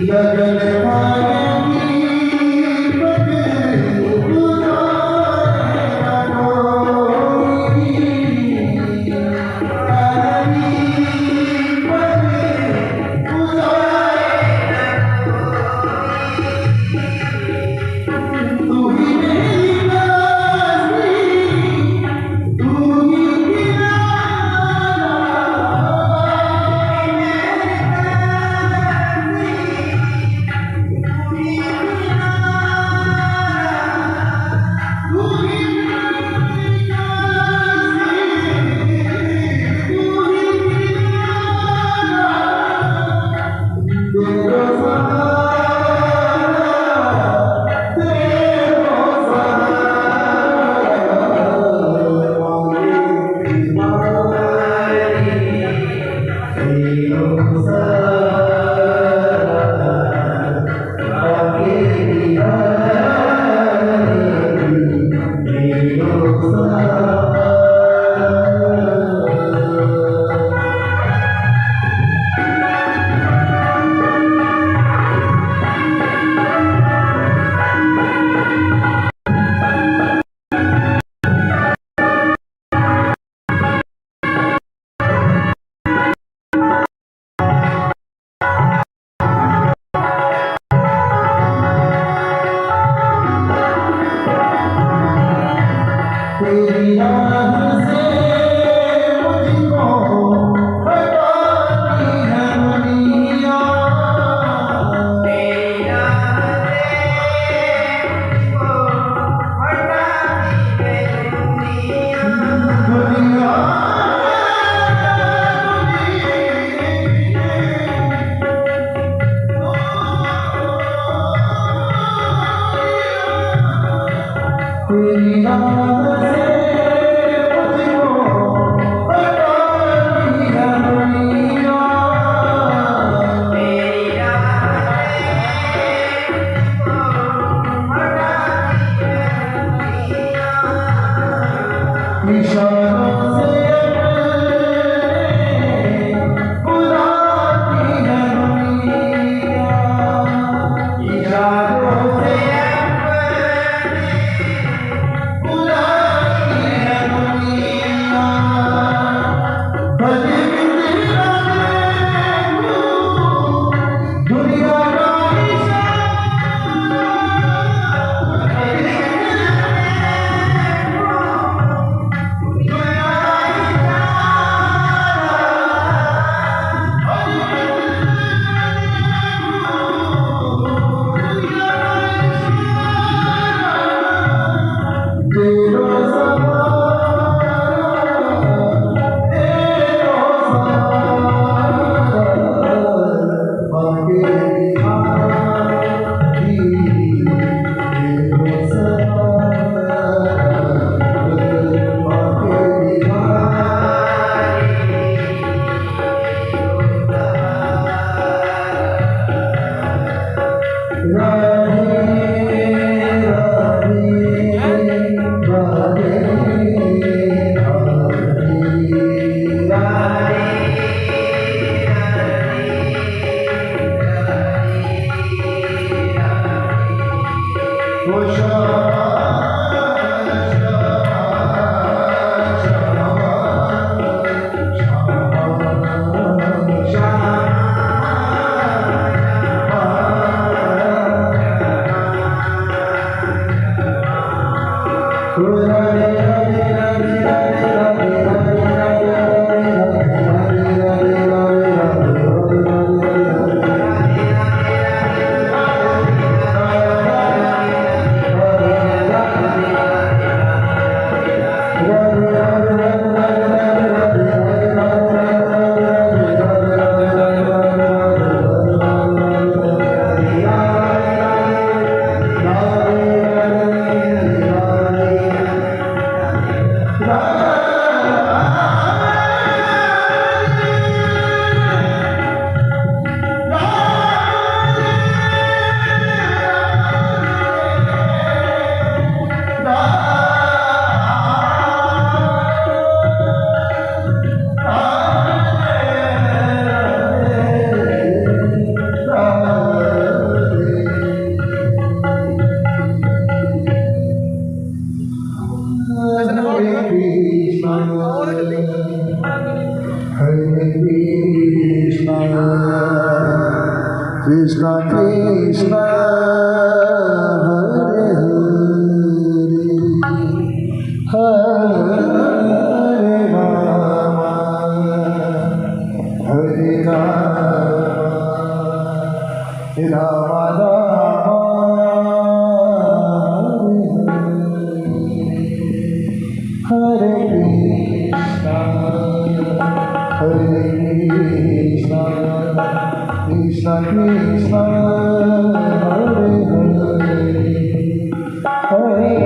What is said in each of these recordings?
लगन पाएगी Krishna Krishna Hare Hare Rama Rama Hare Krishna Krishna Krishna Hare Hare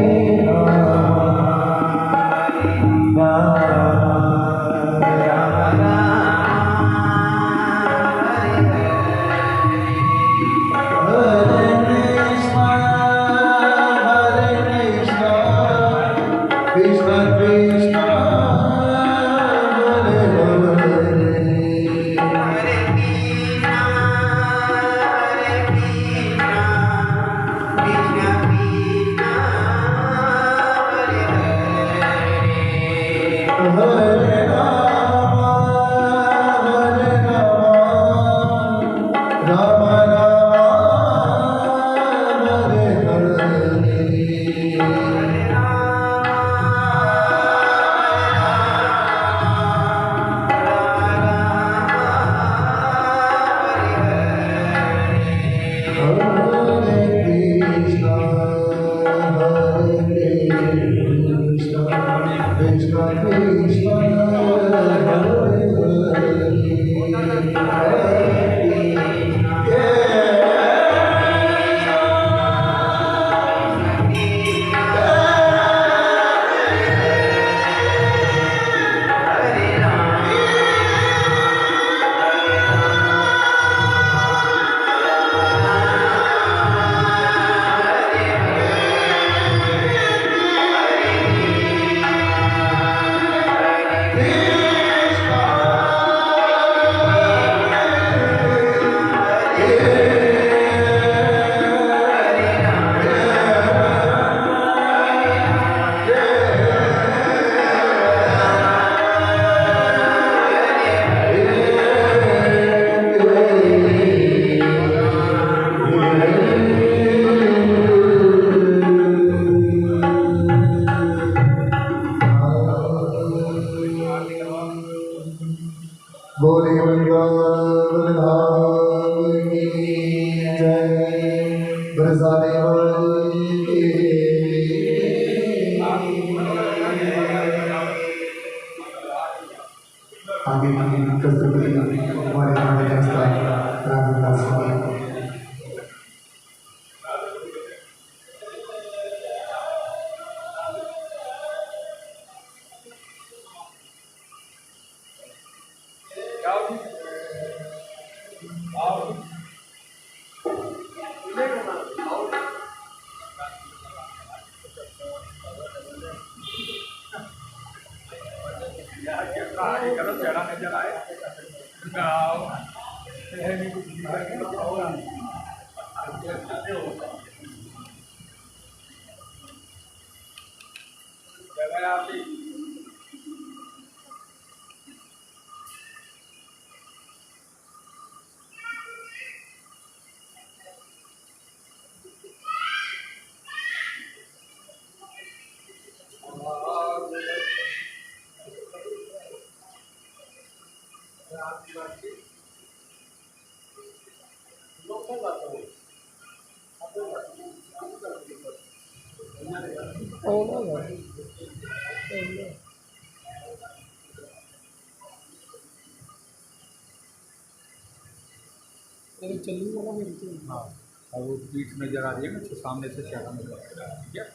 बोले वृंदावन धाम की जय। बरसाने वाली के आगे की कस्तूरी हमारे हमारे जैसा रामदास स्वामी हाँ, और वो पीठ नजर आ रही है ना, तो सामने से चेहरा नजर आ रहा है। ठीक है।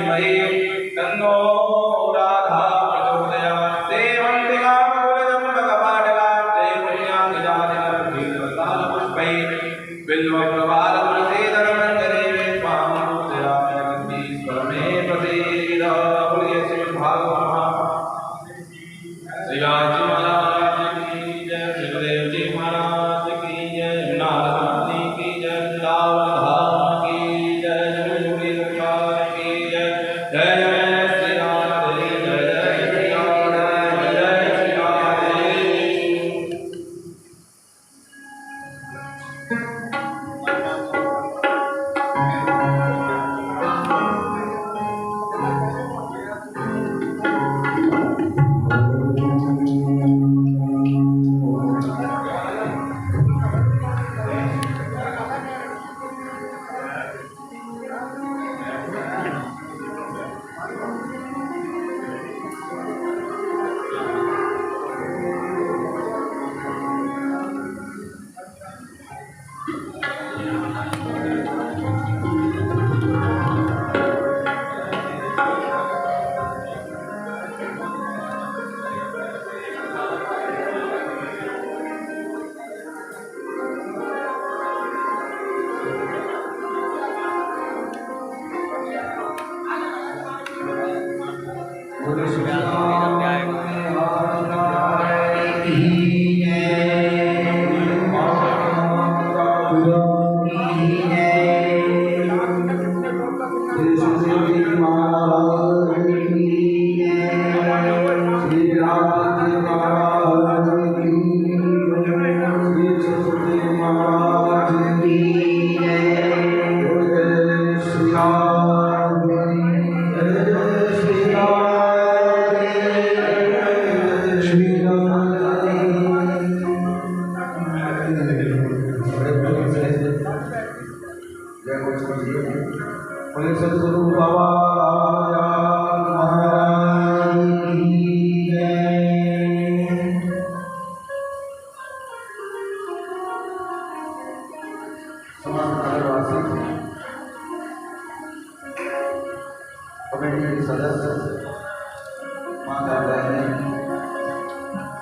धीमहि तन्नो राधा प्रचोदयात्। सेवन्तिकां कुलजम्बकपाटकां जयपुण्यां निजादिनर्भिर्वसानपुष्पैः बिल्वप्रवालमसेदनमण्डले त्वां पूजयामि जगदीश्वरमे प्रसीद। बोलिए श्रीमद् भागवत श्रीराज महाराज की जय, शिवदेव जी महाराज की जय, नारदानी की जय, वृंदावन धाम की जय, जगदगुरु सरकार की जय। जय जय श्री राधे, जय जय श्री राधे, जय जय श्री राधे। सद्गुरु बाबा महाराज की जय। समस्त नगरवासी, कमेटी के सदस्य, माता बहनें,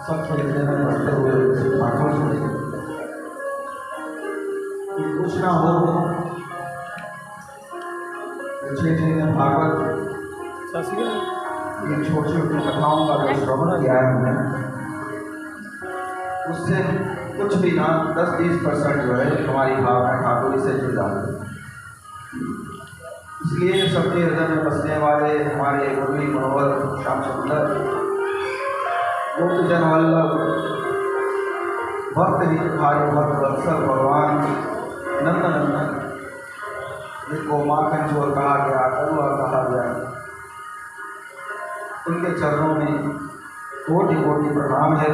सब खरीदने में बढ़ते हुए पाठों से कुछ ना हो भागवत इन छोटी छोटी कथाओं का जो श्रवण किया है हमने, उससे कुछ भी ना 10-20% जो है हमारी भावना ठाकुर से जुड़ जाती है। इसलिए सबके हृदय में बसने वाले हमारे मुरली मनोहर श्याम सुंदर गोपजन वल्लभ भक्त हितकारी भक्त वत्सल भगवान नंद नंदन, जिनको माखन चोर कहा गया, कलुआ कहा गया, उनके चरणों में कोटि कोटि प्रणाम है।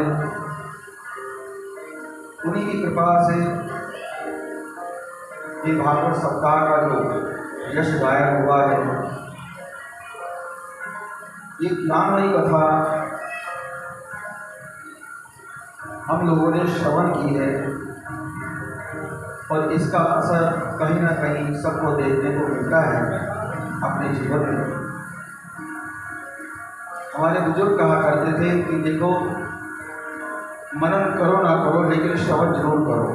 उन्हीं की कृपा से ये भागवत सप्ताह का जो यश गायन हुआ है, ये ज्ञानमयी कथा हम लोगों ने श्रवण की है और इसका असर कहीं ना कहीं सबको देखने को मिलता है अपने जीवन में। हमारे बुजुर्ग कहा करते थे कि देखो, मनन करो ना करो लेकिन श्रवण जरूर करो।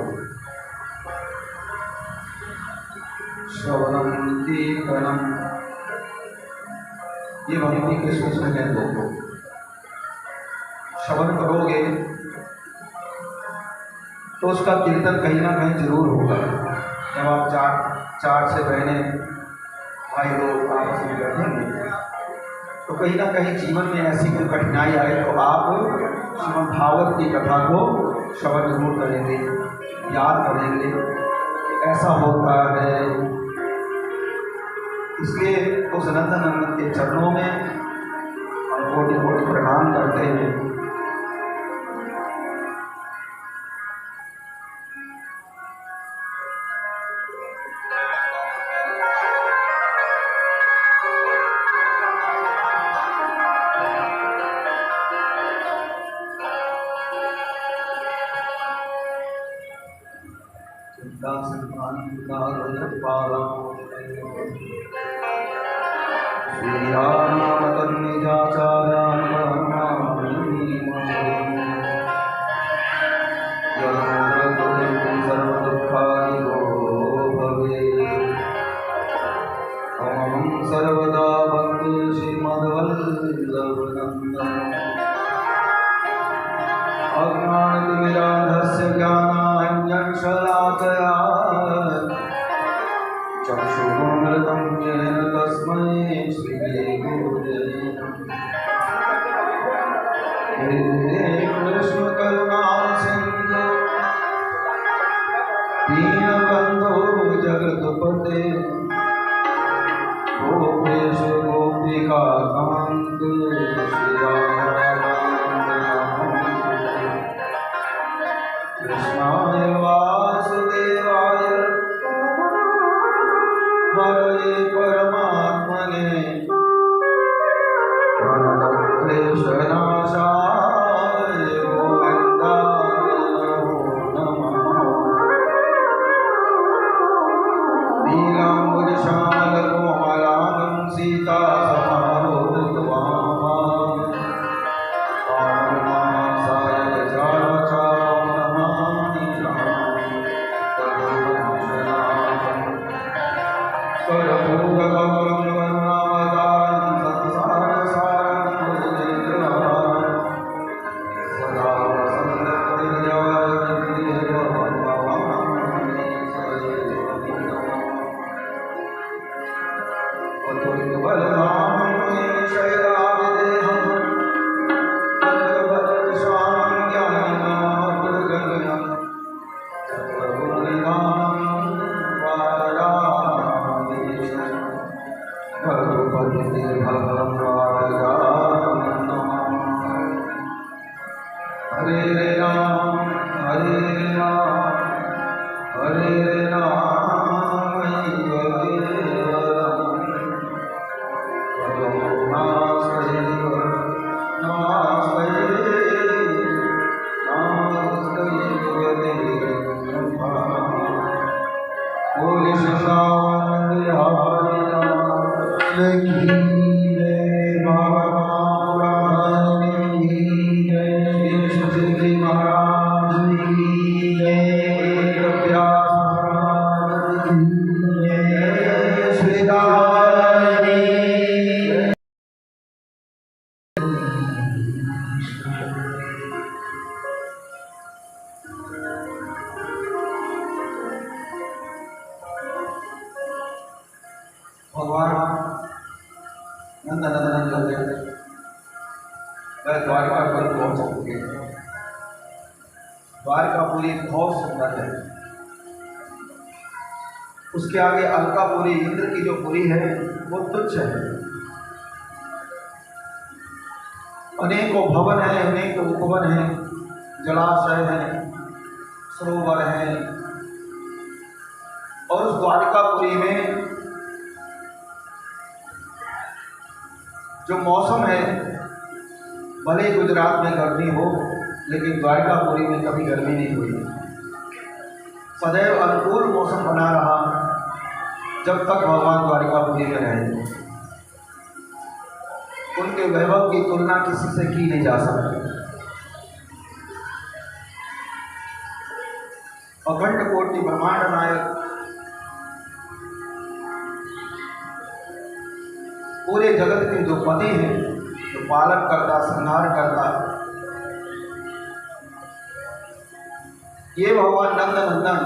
श्रवणम कीर्तनम, ये भक्ति के सूक्ष्म है। दोस्तों, श्रवण करोगे तो उसका कीर्तन कहीं ना कहीं जरूर होगा। जब आप चार से बहने भाई लोग आपस में बैठेंगे तो कहीं ना कहीं जीवन में ऐसी कोई कठिनाई आए तो आप श्रीमद् भागवत की कथा को श्रवण जरूर करेंगे, याद करेंगे। ऐसा होता है। इसलिए उस नंद नंदन के चरणों में हम कोटि कोटि प्रणाम करते हैं। सर्वदा वन्दे श्रीमद्वल्लभनन्दनम् अज्ञानतिमिरान्धस्य ज्ञानाञ्जनशलाकया चक्षुरुन्मिलितं येन तस्मै श्रीगुरवे नमः। हे कृष्णकरुणा सिन्धु दीनबन्धो जगत्पते गोपेश गोपिका कान्त कृष्णाय वासुदेवाय हरे परमात्मने प्रणतक्लेशनाशाय गोविन्दाय नमो नमः। नीलाम्बरश्यामलकोमलाङ्गं सीता भगवान नंदनंदन चलते वह द्वारकापुरी पहुंच चुके। द्वारकापुरी बहुत सुंदर है। उसके आगे अलकापुरी इंद्र की जो पुरी है वो तुच्छ है। अनेकों भवन हैं, अनेकों उपवन हैं, जलाशय हैं, सरोवर हैं। और उस द्वारकापुरी में जो मौसम है, भले ही गुजरात में गर्मी हो, लेकिन द्वारकापुरी में कभी गर्मी नहीं हुई। सदैव अनुकूल मौसम बना रहा जब तक भगवान द्वारकापुरी में रहे। उनके वैभव की तुलना किसी से की नहीं जा सकती। अखंड कोटि ब्रह्मांड नायक पूरे जगत के जो पति हैं, जो पालन करता, संहार करता, ये भगवान नंदनंदन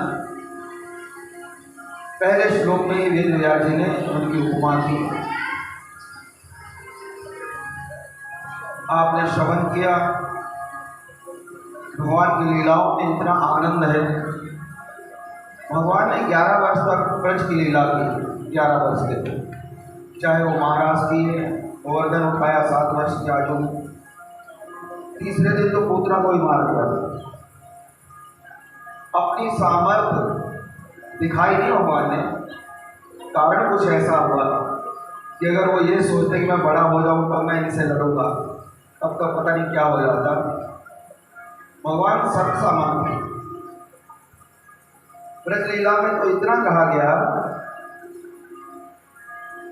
पहले श्लोक में ही वेद व्यास जी ने उनकी उपमा की। आपने श्रवण किया। भगवान की लीलाओं में इतना आनंद है। भगवान ने 11 वर्ष तक ब्रज की लीला की। 11 वर्ष के, चाहे वो महाराज की गोवर्धन उठाया 7 वर्ष की आयु में। तीसरे दिन तो पूतना को ही मार दिया। अपनी सामर्थ्य दिखाई नहीं भगवान ने। कारण कुछ ऐसा हुआ कि अगर वो ये सोचते कि मैं बड़ा हो जाऊं तब मैं इनसे लड़ूंगा, तब तक पता नहीं क्या हो जाता। भगवान सब सामर्थ्य। ब्रज लीला में तो इतना कहा गया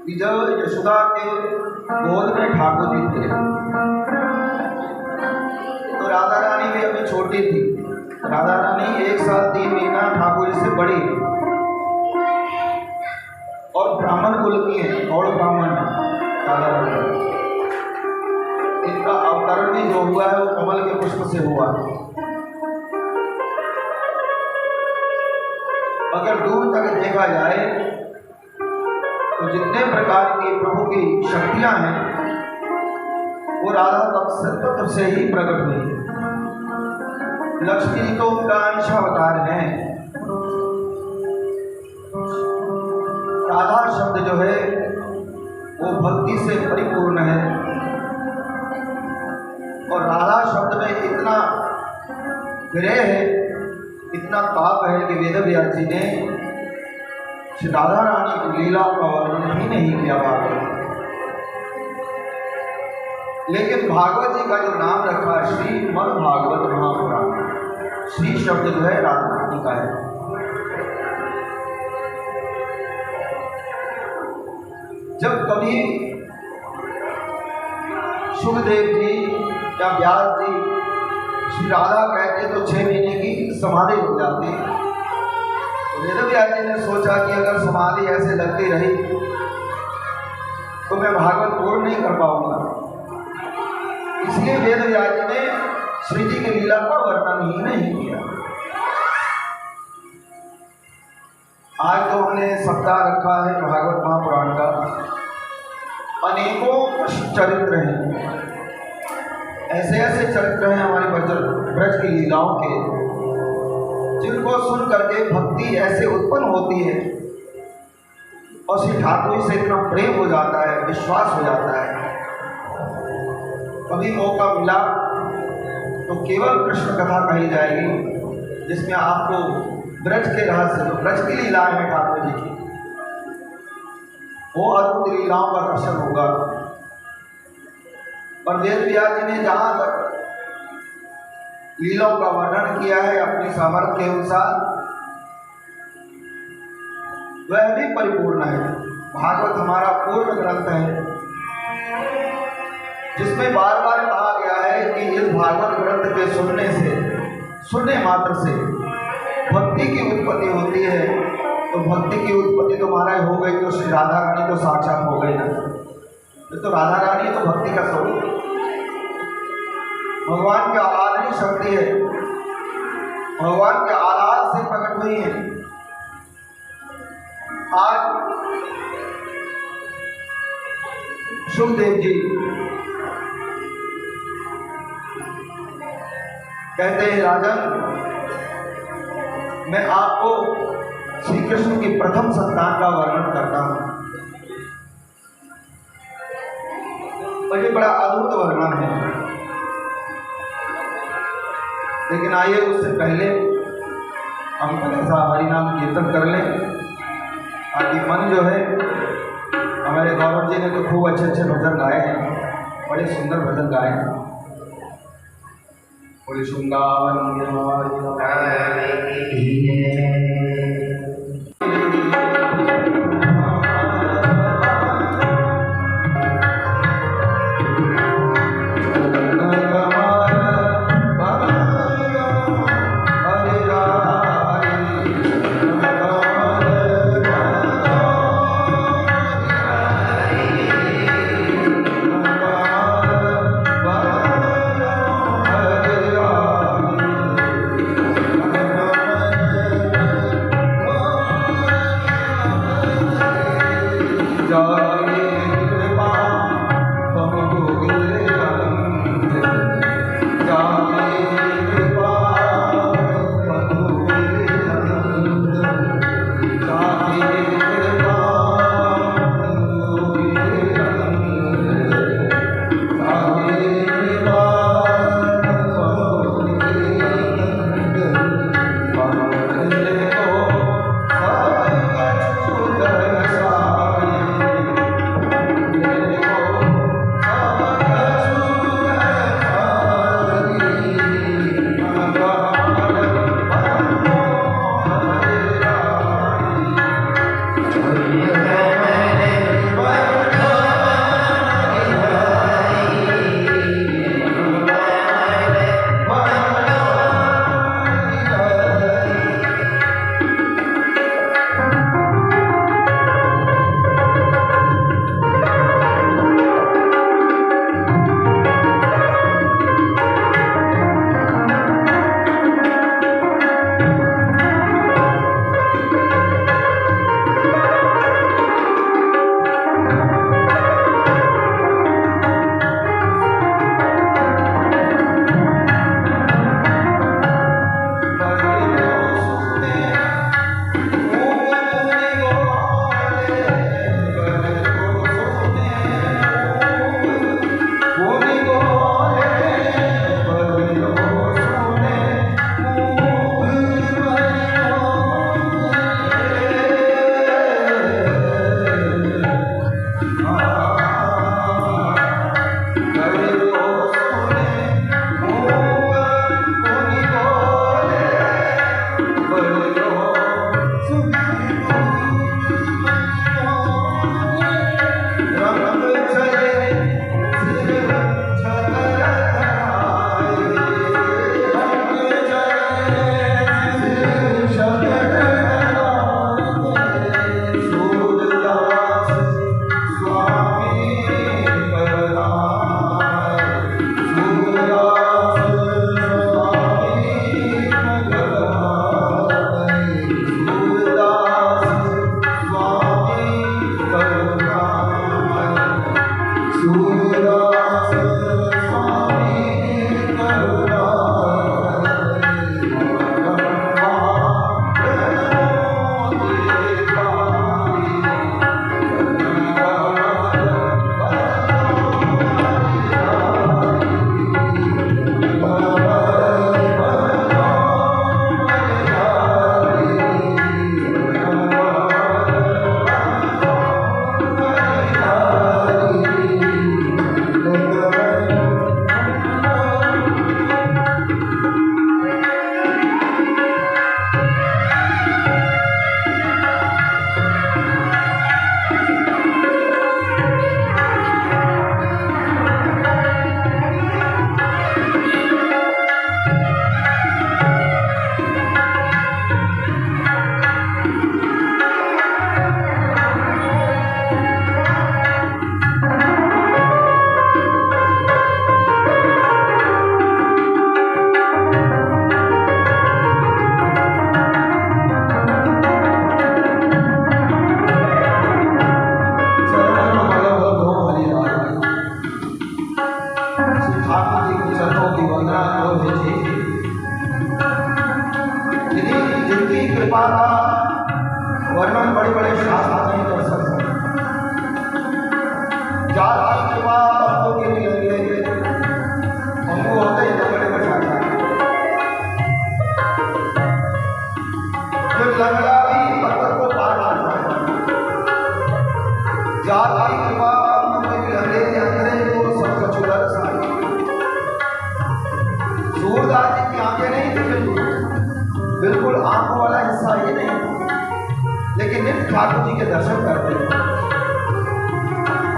कि जब यशोदा के गोद में ठाकुर जी थे तो राधा रानी भी अभी छोटी थी। राधा रानी 1 साल 3 महीना ठाकुर जी से बड़ी और ब्राह्मण कुल की है और ब्राह्मण राधा रानी। इनका अवतरण भी जो हुआ है वो कमल के पुष्प से हुआ। अगर दूर तक देखा जाए तो जितने प्रकार की प्रभु की शक्तियां हैं वो राधा तत्व से ही प्रकट हुई है। लक्ष्मी जी तो उनका अंशावतार है। राधा शब्द जो है वो भक्ति से परिपूर्ण है और राधा शब्द में इतना विरह है, इतना ताप है कि वेद व्यास जी ने श्री राधा रानी की लीला का वर्णन ही नहीं किया भागवत। लेकिन भागवत जी का जो नाम रखा श्रीमद् भागवत महापुराण, श्री शब्द जो है राधा रानी का है। जब कभी सुखदेव जी या व्यास जी श्री राधा कहते तो 6 महीने की समाधि हो जाती। तो वेद व्यास जी ने सोचा कि अगर समाधि ऐसे लगती रही तो मैं भागवत पूर्ण नहीं कर पाऊंगा। इसलिए वेद व्यास जी ने श्री जी की लीला का वर्णन ही नहीं किया। आज तो हमने सप्ताह रखा है भागवत महापुराण का। अनेकों चरित्र हैं, ऐसे ऐसे चरित्र हैं हमारे ब्रज की लीलाओं के, जिनको सुन करके भक्ति ऐसे उत्पन्न होती है और श्री ठाकुर से इतना प्रेम हो जाता है, विश्वास हो जाता है। कभी मौका मिला तो केवल कृष्ण कथा कही जाएगी जिसमें आपको ब्रज के रहस्य, ब्रज की लीलाएं हैं ठाकुर जी की, वो अद्भुत लीलाओं का दर्शन होगा। और वेद व्यास जी ने जहाँ तक लीलाओं का वर्णन किया है अपनी सामर्थ्य के अनुसार, वह भी परिपूर्ण है। भागवत हमारा पूर्ण ग्रंथ है जिसमें बार बार कहा गया है कि इस भागवत ग्रंथ के सुनने मात्र से भक्ति की उत्पत्ति होती है। तो भक्ति की उत्पत्ति तो महाराज हो गई तो श्री राधा रानी तो साक्षात हो गई ना। तो राधा रानी तो भक्ति का स्वरूप, भगवान की आराधनी शक्ति है, भगवान के आराध से प्रकट हुई है। आज सुखदेव जी कहते हैं, राजन मैं आपको श्री कृष्ण की प्रथम संतान का वर्णन करता हूं और ये बड़ा अद्भुत वर्णन है। लेकिन आइए उससे पहले हम ऐसा हरि नाम कीर्तन कर लें ताकि मन जो है, हमारे गौरव जी ने तो खूब अच्छे अच्छे भजन गाए हैं, बड़े सुंदर भजन गाए हैं। बड़ी शुंगावन आपकी कृपा भक्तों के लिए लगी रही है। हमको होते ही तो बड़े बचाता है। जो लंगड़ा भी पत्थर को पार करता है। जात की कृपा भक्तों के लिए अंधेरे अंधेरे को सब कछुआ रसाई। सूरदास जी की आंखें नहीं दिखेंगी, बिल्कुल आंखों वाला हिस्सा ये नहीं, लेकिन नित्य ठाकुर जी के दर्शन करते हैं।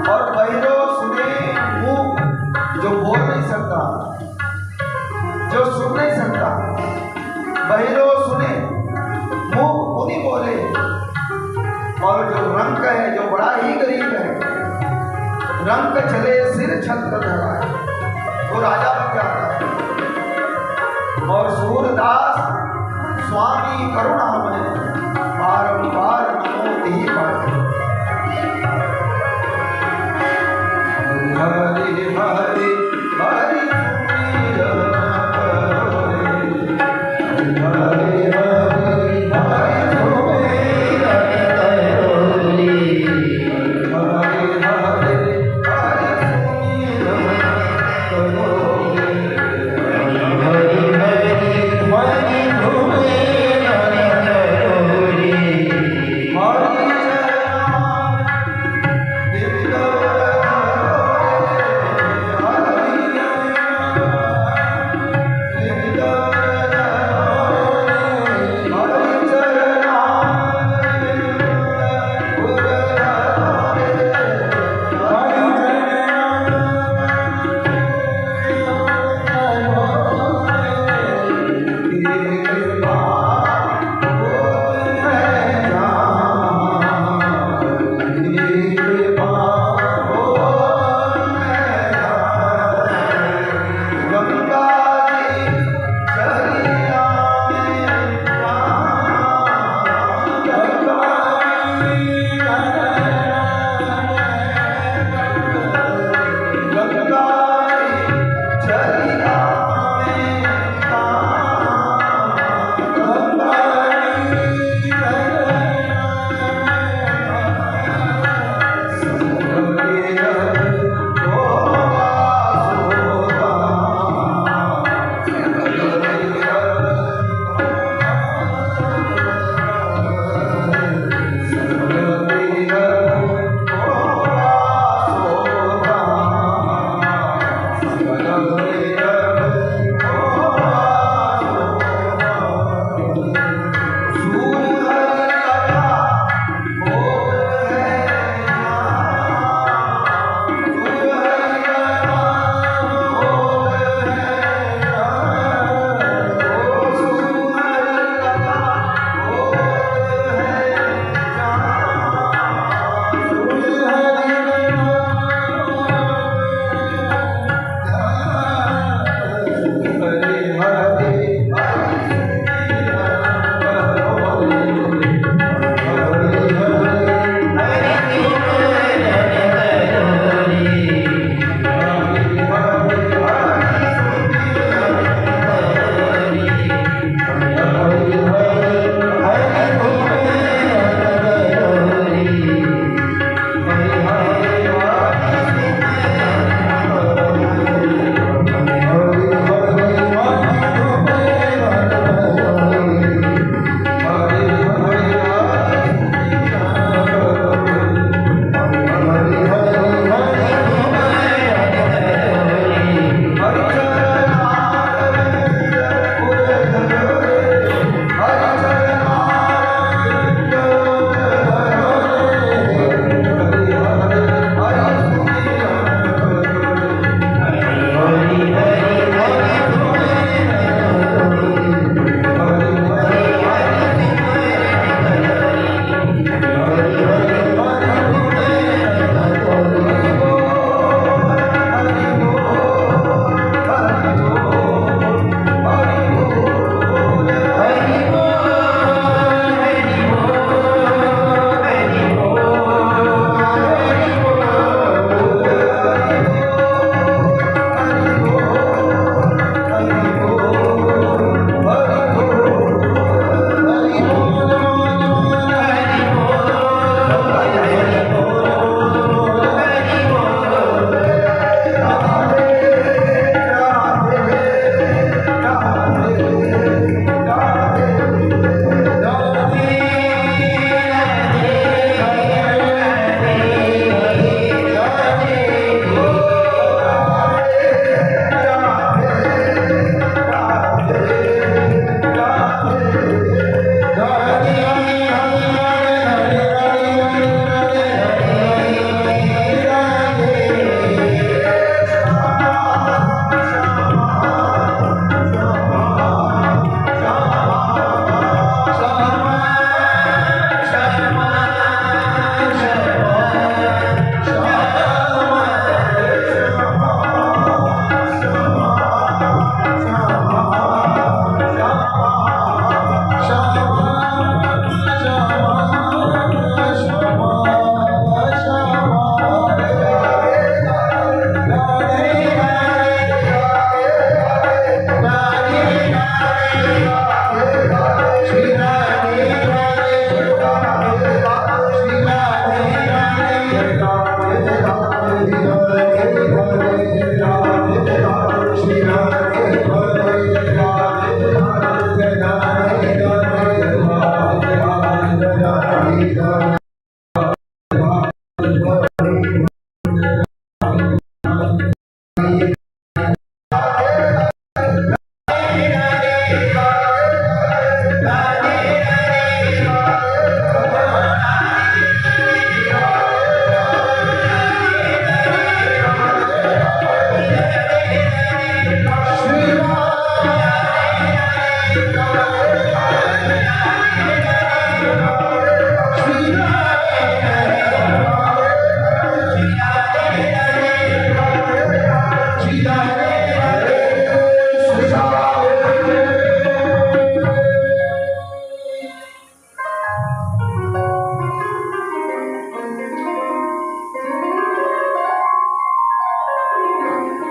और बहिरो सुने मुंह, जो बोल नहीं सकता, जो सुन नहीं सकता, बहिरो सुने मुंह उन्हीं बोले। और जो रंग है, जो बड़ा ही गरीब है, रंग चले सिर छत्र धराए, वो राजा बन जाता है। और सूरदास स्वामी करुणा में बारंबार नमो ही पाए। हरि हरि हरि हरि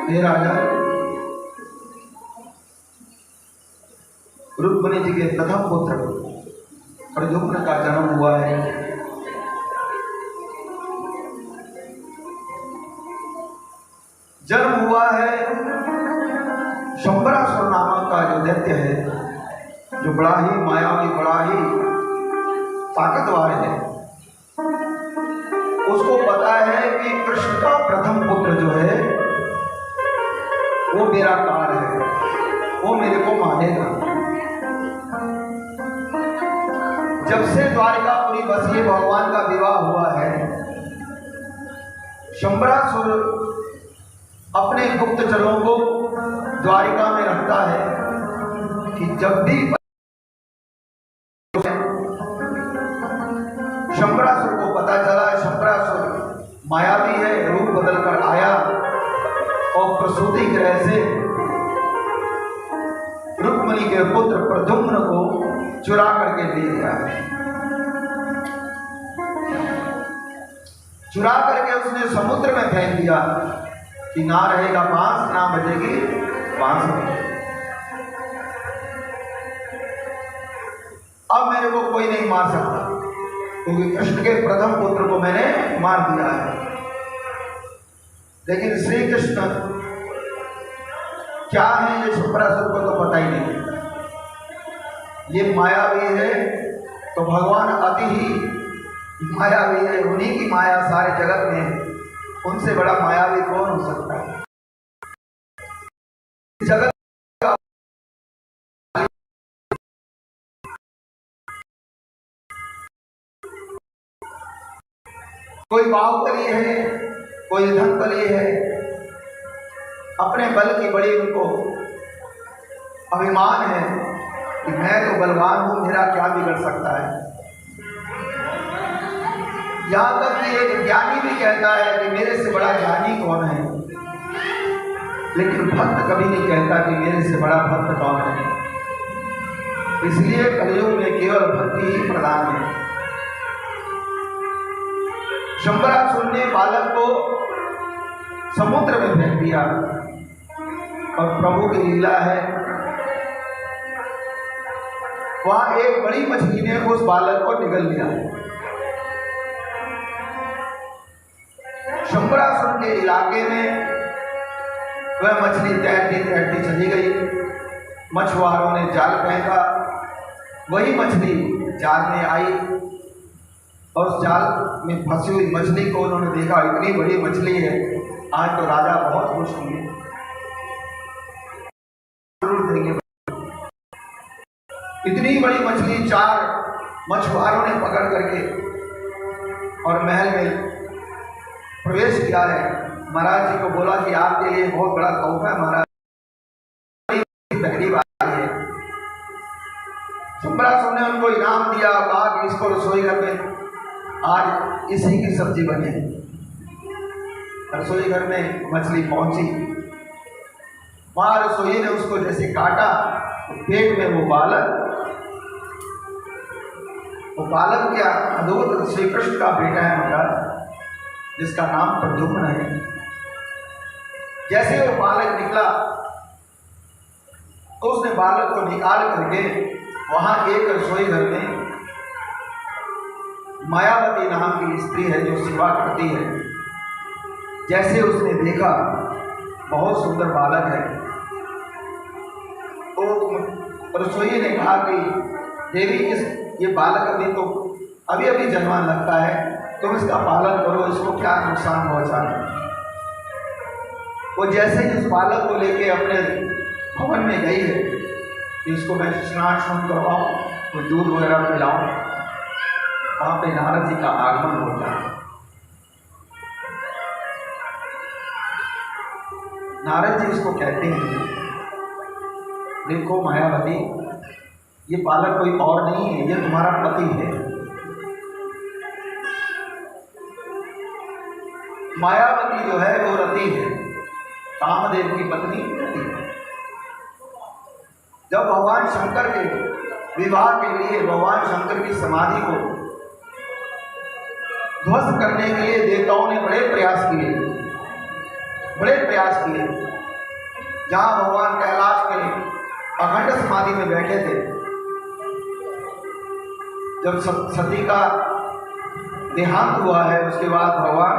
हे राजा, रुक्मिणी जी के प्रथम पुत्र प्रद्युम्न का जन्म हुआ है। जन्म हुआ है शंबरासुर नामक का जो दैत्य है, जो बड़ा ही मायावी, बड़ा ही ताकतवर है। उसको पता है कि कृष्ण का प्रथम पुत्र जो है वो मेरा काल है, वो मेरे को मारेगा। जब से द्वारिकापुरी बसिए भगवान का विवाह हुआ है, शंबरासुर अपने गुप्तचरों को द्वारिका में रखता है कि जब भी शंबरासुर को पता चला शंबरासुर मायावी है, रूप बदल कर आया और प्रसूति गृह से रुक्मिणी के पुत्र प्रद्युम्न को चुरा करके ले गया। चुरा करके उसने समुद्र में फेंक दिया कि ना रहेगा बांस, ना बजेगी बांसुरी। अब मेरे को कोई नहीं मार सकता, क्योंकि कृष्ण के प्रथम पुत्र को मैंने मार दिया है। लेकिन श्री कृष्ण क्या है ये शंबरासुर को तो पता ही नहीं। ये मायावी है तो भगवान अति ही मायावी है, उन्हीं की माया सारे जगत में है। उनसे बड़ा मायावी कौन हो सकता है? जगत कोई बाहुबली है, कोई धनबली है, अपने बल की बड़ी उनको अभिमान है कि मैं तो बलवान हूं, मेरा क्या बिगड़ सकता है। यहां तक कि एक ज्ञानी भी कहता है कि मेरे से बड़ा ज्ञानी कौन है, लेकिन भक्त कभी नहीं कहता कि मेरे से बड़ा भक्त कौन है। इसलिए कलयुग में केवल भक्ति ही प्रधान है। शंबरासुर ने बालक को समुद्र में फेंक दिया और प्रभु की लीला है, वहां एक बड़ी मछली ने उस बालक को निगल लिया। शंबरासुर के इलाके में वह मछली तैरती तैरती चली गई। मछुआरों ने जाल फेंका, वही मछली जाल में आई और उस जाल में फंसी हुई मछली को उन्होंने देखा, इतनी बड़ी मछली है, आज तो राजा बहुत खुश होंगे, जरूर देंगे। इतनी बड़ी मछली 4 मछुआरों ने पकड़ करके और महल में प्रवेश किया है। महाराज जी को बोला कि आपके लिए बहुत बड़ा तोहफा है महाराज, पहली बार है। शंबरासुर ने उनको इनाम दिया, कहा कि इसको रसोई घर में आज इसी की सब्जी बनी। रसोई घर में मछली पहुंची, वहां रसोई ने उसको जैसे काटा, पेट में वो बालक क्या अद्भुत श्री कृष्ण का बेटा है महाराज, जिसका नाम प्रद्युम्न है। जैसे वो बालक निकला तो उसने बालक को निकाल करके वहां एक रसोई घर में मायावती नाम की स्त्री है जो सेवा करती है। जैसे उसने देखा बहुत सुंदर बालक है, तो रसोई ने कहा कि देवी ये बालक अभी अभी जन्मान लगता है, तुम इसका पालन करो, इसको क्या नुकसान पहुंचाना। वो जैसे ही उस बालक को लेके अपने भवन में गई है कि इसको मैं स्नान करवाऊं, कोई दूध वगैरह पिलाऊं, वहां पे नारद जी का आगमन हो जाए। नारद जी इसको कहते हैं, देखो मायावती, ये बालक कोई और नहीं है, ये तुम्हारा पति है। मायावती जो है वो रति है, कामदेव की पत्नी रति है। जब भगवान शंकर के विवाह के लिए भगवान शंकर की समाधि को ध्वस्त करने के लिए देवताओं ने बड़े प्रयास किए, जहाँ भगवान कैलाश में अखंड समाधि में बैठे थे। जब सती का देहांत हुआ है उसके बाद भगवान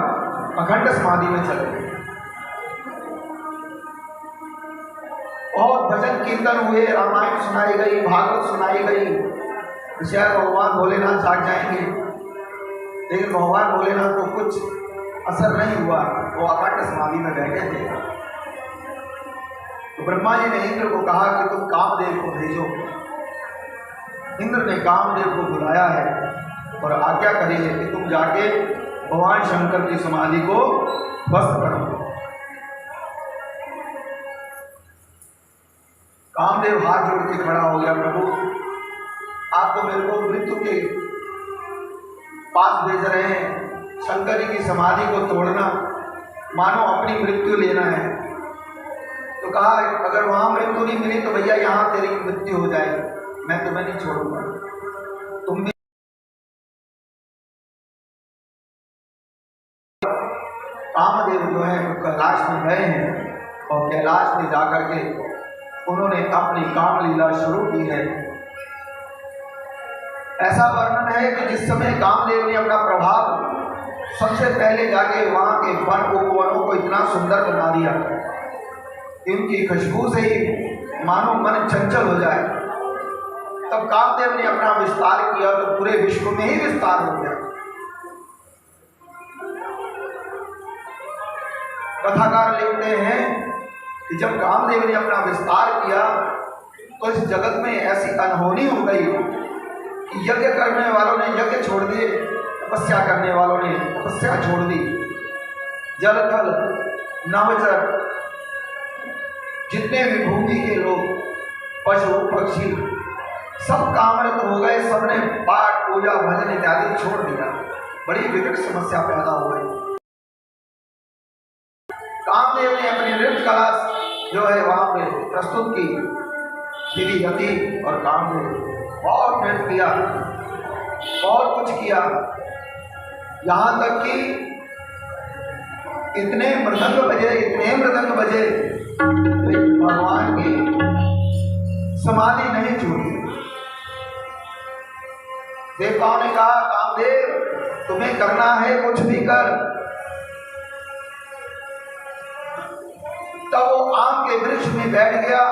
अखंड समाधि में चले गए। बहुत भजन कीर्तन हुए, रामायण सुनाई गई, भागवत सुनाई गई। शायद भगवान भोलेनाथ जाग जाएंगे, लेकिन भगवान भोलेनाथ को कुछ असर नहीं हुआ, वो अखंड समाधि में बैठे थे। तो ब्रह्मा जी ने इंद्र को कहा कि तुम कामदेव को भेजो। इंद्र ने कामदेव को बुलाया है और आज्ञा करी है कि तुम जाके भगवान शंकर की समाधि को ध्वस्त करो। कामदेव हाथ जोड़ के खड़ा हो गया, प्रभु आप तो मेरे को मृत्यु के पास भेज रहे हैं, शंकर जी की समाधि को तोड़ना मानो अपनी मृत्यु लेना है। तो कहा अगर वहां मृत्यु नहीं मिली तो भैया यहाँ तेरी मृत्यु हो जाएगी, मैं तुम्हें नहीं छोड़ूंगा। तुम भी कामदेव जो है कैलाश में गए हैं और कैलाश में जाकर के उन्होंने अपनी कामलीला शुरू की है। ऐसा वर्णन है कि जिस समय कामदेव ने अपना प्रभाव सबसे पहले जाके वहां के वन उपवनों को इतना सुंदर बना दिया, इनकी खुशबू से ही मानो मन चंचल हो जाए। तब कामदेव ने अपना विस्तार किया तो पूरे विश्व में ही विस्तार हो गया। कथाकार लिखते हैं कि जब कामदेव ने अपना विस्तार किया तो इस जगत में ऐसी अनहोनी हो गई कि यज्ञ करने वालों ने यज्ञ छोड़ दिए, तपस्या करने वालों ने तपस्या छोड़ दी। जल थल नवचर जितने भी भूमि के लोग, पशु पक्षी सब कामरत हो गए, सबने पाठ पूजा भजन इत्यादि छोड़ दिया। बड़ी विकट समस्या पैदा हो गई। कामदेव ने अपनी नृत्य कला जो है वहां पे प्रस्तुत की, दीदी गति और कामदेव बहुत नृत्य किया, बहुत कुछ किया, यहाँ तक कि इतने मृदंग बजे भगवान की समाधि नहीं छूटी। देवताओं ने कहा कामदेव तुम्हें करना है कुछ भी कर। तब वो आम के वृक्ष में बैठ गया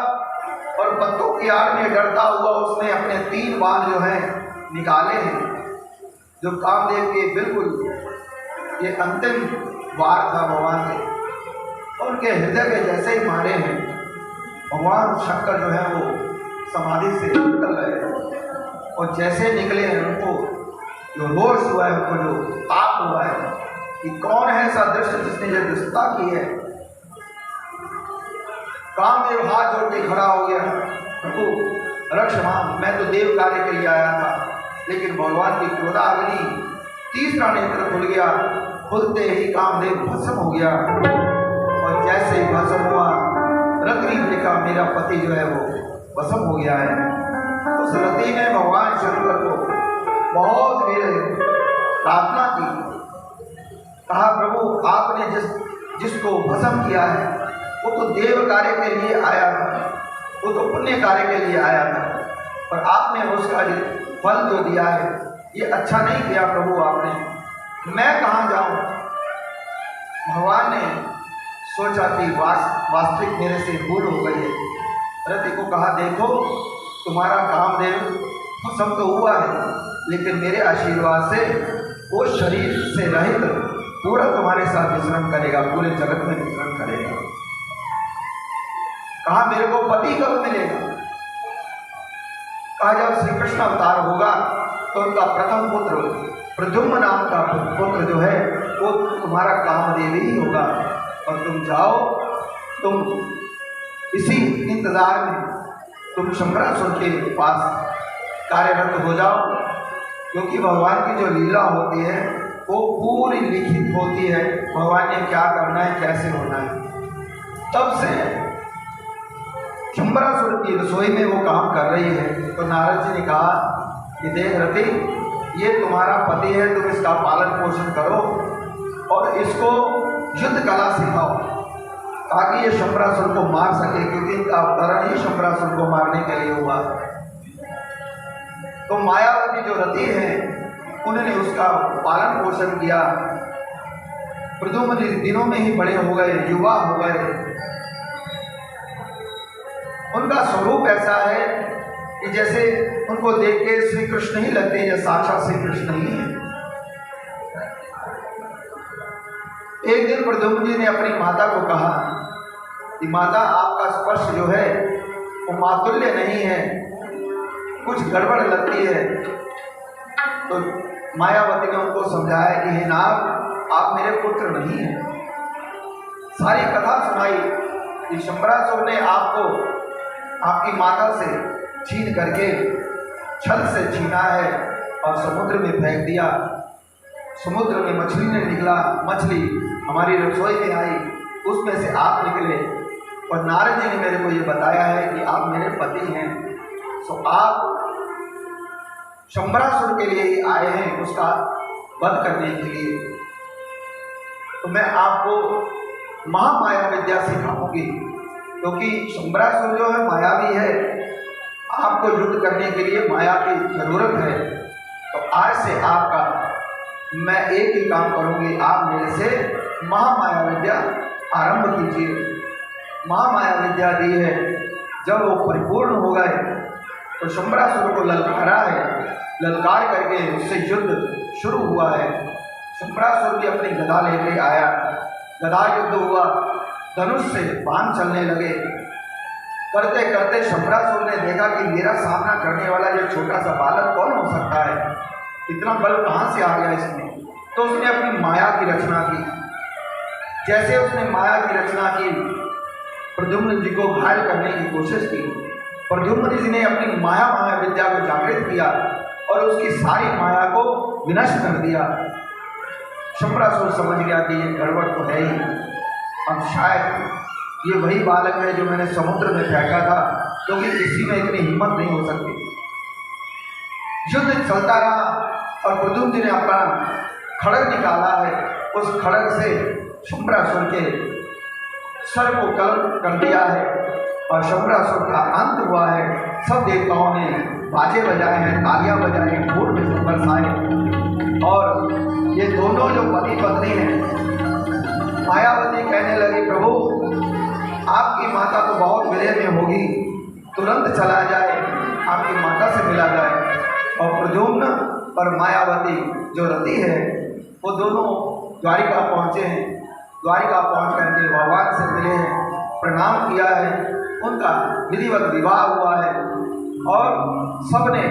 और पत्तों की आड़ में डरता हुआ उसने अपने 3 बाण जो हैं निकाले हैं, जो कामदेव के बिल्कुल ये अंतिम वार था भगवान के, उनके हृदय के जैसे ही मारे हैं। भगवान शंकर जो है वो समाधि से निकल गए और जैसे निकले हैं उनको जो रोष हुआ है, उनको जो ताप हुआ है कि कौन है ऐसा दृश्य जिसने ये दुष्टता की है। कामदेव हाथ जोड़ के खड़ा हो गया, प्रभु रक्षमान, मैं तो देव कार्य के लिए आया था, लेकिन भगवान की क्रोधाग्नि तीसरा नेत्र खुल गया। खुलते ही कामदेव भस्म हो गया और जैसे ही भस्म हुआ रति ने देखा मेरा पति जो है वो भस्म हो गया है। उस रति ने भगवान शंकर को बहुत मेरे प्रार्थना की, कहा प्रभु आपने जिसको भस्म किया है वो तो देव कार्य के लिए आया था, वो तो पुण्य कार्य के लिए आया था, पर आपने उसका फल जो दिया है ये अच्छा नहीं किया प्रभु आपने। मैं कहाँ जाऊँ? भगवान ने सोचा कि वास्तविक मेरे से भूल हो गई है। रति को कहा देखो तुम्हारा कामदेव भस्म तो हुआ है, लेकिन मेरे आशीर्वाद से वो शरीर से रहित पूरा तुम्हारे साथ विश्राम करेगा, पूरे जगत में विश्राम करेगा। कहा मेरे को पति कब मिलेगा? कहा जब श्री कृष्ण अवतार होगा तो उनका प्रथम पुत्र प्रद्युम्न नाम का पुत्र जो है वो तुम्हारा कामदेव ही होगा, और तुम जाओ, तुम इसी इंतजार में तुम शंकरासुर के पास कार्यरत हो जाओ, क्योंकि भगवान की जो लीला होती है वो पूरी लिखित होती है, भगवान ने क्या करना है कैसे होना है। तब से शंबरासुर की रसोई में वो काम कर रही है। तो नारद जी ने कहा कि देख रति, ये तुम्हारा पति है, तुम इसका पालन पोषण करो और इसको युद्ध कला सिखाओ ताकि ये शंबरासुर को मार सके, क्योंकि इनका अवतरण ही शंबरासुर को मारने के लिए हुआ। तो मायावती जो रति हैं उन्होंने उसका पालन पोषण किया। प्रद्युम्न दिनों में ही बड़े हो गए, युवा हो गए। उनका स्वरूप ऐसा है कि जैसे उनको देख के श्री कृष्ण ही लगते हैं, जैसे साक्षात श्री कृष्ण ही है। एक दिन प्रद्युम्न जी ने अपनी माता को कहा कि माता, आपका स्पर्श जो है वो मातुल्य नहीं है, कुछ गड़बड़ लगती है। तो मायावती ने उनको समझाया कि हे नाग, आप मेरे पुत्र नहीं हैं। सारी कथा सुनाई कि शंबरासुर ने आपको आपकी माता से छीन करके छल से छीना है और समुद्र में फेंक दिया। समुद्र में मछली ने निकला, मछली हमारी रसोई में आई, उसमें से आप निकले। और नारद जी ने मेरे को ये बताया है कि आप मेरे पति हैं, तो आप शंबरासुर के लिए ही आए हैं, उसका वध करने के लिए। तो मैं आपको महामाया विद्या सिखाऊंगी, क्योंकि शंबरासुर जो है मायावी है, आपको युद्ध करने के लिए माया की जरूरत है। तो आज से आपका मैं एक ही काम करूंगी, आप मेरे से महामाया विद्या आरंभ कीजिए। महामाया विद्या दी है। जब वो परिपूर्ण हो गए तो शंबरासुर को ललकारा है, ललकार करके उससे युद्ध शुरू हुआ है। शंबरासुर भी अपनी गदा लेके आया, गदा युद्ध हुआ, धनुष से बाण चलने लगे। करते करते शंबरासुर ने देखा कि मेरा सामना करने वाला ये छोटा सा बालक कौन हो सकता है, इतना बल कहाँ से आ गया इसमें। तो उसने अपनी माया की रचना की। जैसे उसने माया की रचना की, प्रद्युम्न जी को घायल करने की कोशिश की। प्रद्युम्न जी ने अपनी माया विद्या को जागृत किया और उसकी सारी माया को विनष्ट कर दिया। शंबरासुर समझ गया कि ये गड़बड़ तो है ही, अब शायद ये वही बालक है जो मैंने समुद्र में फेंका था, क्योंकि किसी में इतनी हिम्मत नहीं हो सकती। युद्ध चलता रहा और प्रद्युम्न जी ने अपना खड़ग निकाला है। उस खड़ग से शंबरासुर के सर को कल कर दिया है और शंबरासुर का अंत हुआ है। सब देवताओं ने बाजे बजाए हैं, तालियां बजाई हैं, फूल में बरसाए। और ये दोनों जो पति पत्नी हैं, मायावती कहने लगी, प्रभु आपकी माता तो बहुत विरह में होगी, तुरंत चला जाए, आपकी माता से मिला जाए। और प्रद्युम्न और मायावती जो रति है, वो दोनों द्वारिका पहुँचे हैं। द्वारिका पहुँच करके भगवान से मिले हैं, प्रणाम किया है, उनका विधिवत विवाह हुआ है। और सबने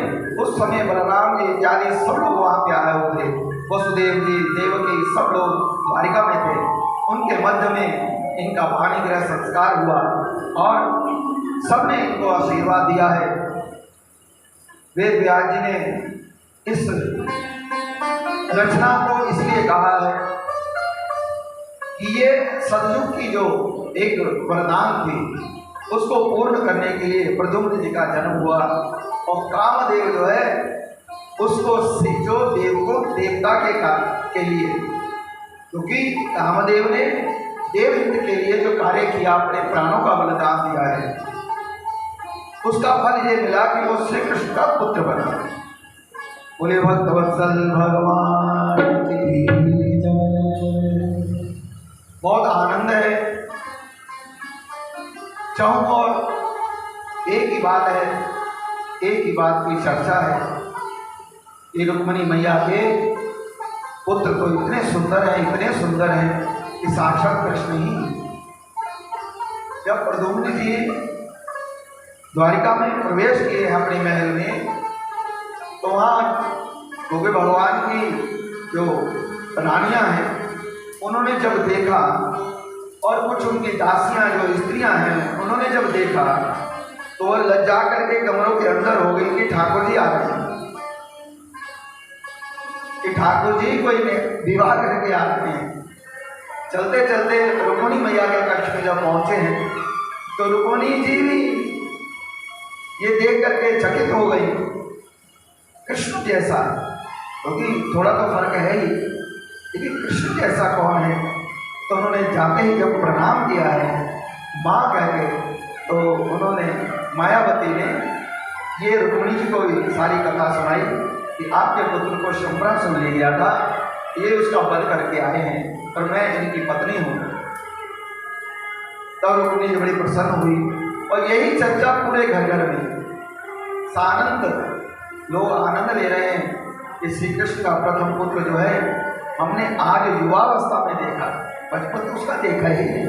उस समय बलराम जी इत्यादि सब लोग वहाँ पे आए हुए थे। वसुदेव जी, देवकी, सब लोग द्वारिका में थे। उनके मध्य में इनका पानी ग्रह संस्कार हुआ और सबने इनको आशीर्वाद दिया है। वेद व्यास जी ने इस रचना को इसलिए कहा है कि ये सतयुग की जो एक वरदान थी, उसको पूर्ण करने के लिए प्रद्युम्न जी का जन्म हुआ। और कामदेव जो है उसको जो देवता के लिए, क्योंकि कामदेव ने देवहित के लिए जो कार्य किया, अपने प्राणों का बलिदान दिया है, उसका फल ये मिला कि वो श्री कृष्ण का पुत्र बना। बोले भक्तवत्सल भगवान की जय। बहुत आनंद है। चाहूँ और एक ही बात है, एक ही बात की चर्चा है। ये रुक्मिणी मैया के पुत्र तो इतने सुंदर हैं, इतने सुंदर हैं कि साक्षात कृष्ण ही। जब प्रद्युम्न जी द्वारिका में प्रवेश किए अपने महल में, तो वहाँ गोपी भगवान की जो रानियां हैं, उन्होंने जब देखा, और कुछ उनकी दासियां जो स्त्रियां हैं, उन्होंने जब देखा तो वो लज्जा करके कमरों के अंदर हो गई कि ठाकुर जी आ रहे हैं, कि ठाकुर जी कोई विवाह करके आते हैं। चलते चलते रुक्मिणी मैया के कक्ष में जब पहुंचे हैं, तो रुक्मिणी जी भी ये देख करके चकित हो गई। कृष्ण जैसा, क्योंकि थोड़ा तो फर्क है ही, लेकिन कृष्ण जैसा कौन है। तो उन्होंने जाते ही जब प्रणाम किया है माँ कह के, तो उन्होंने मायावती ने ये रुक्मिणी जी को सारी कथा सुनाई कि आपके पुत्र को शंबरासुर ले गया था, ये उसका वध करके आए हैं और मैं इनकी पत्नी हूँ। तब रुक्मिणी जी बड़ी प्रसन्न हुई और यही चर्चा पूरे घर घर में सानंद लोग आनंद ले रहे हैं कि श्री कृष्ण का प्रथम पुत्र जो है हमने आज युवावस्था में देखा, बचपन तो उसका देखा ही नहीं।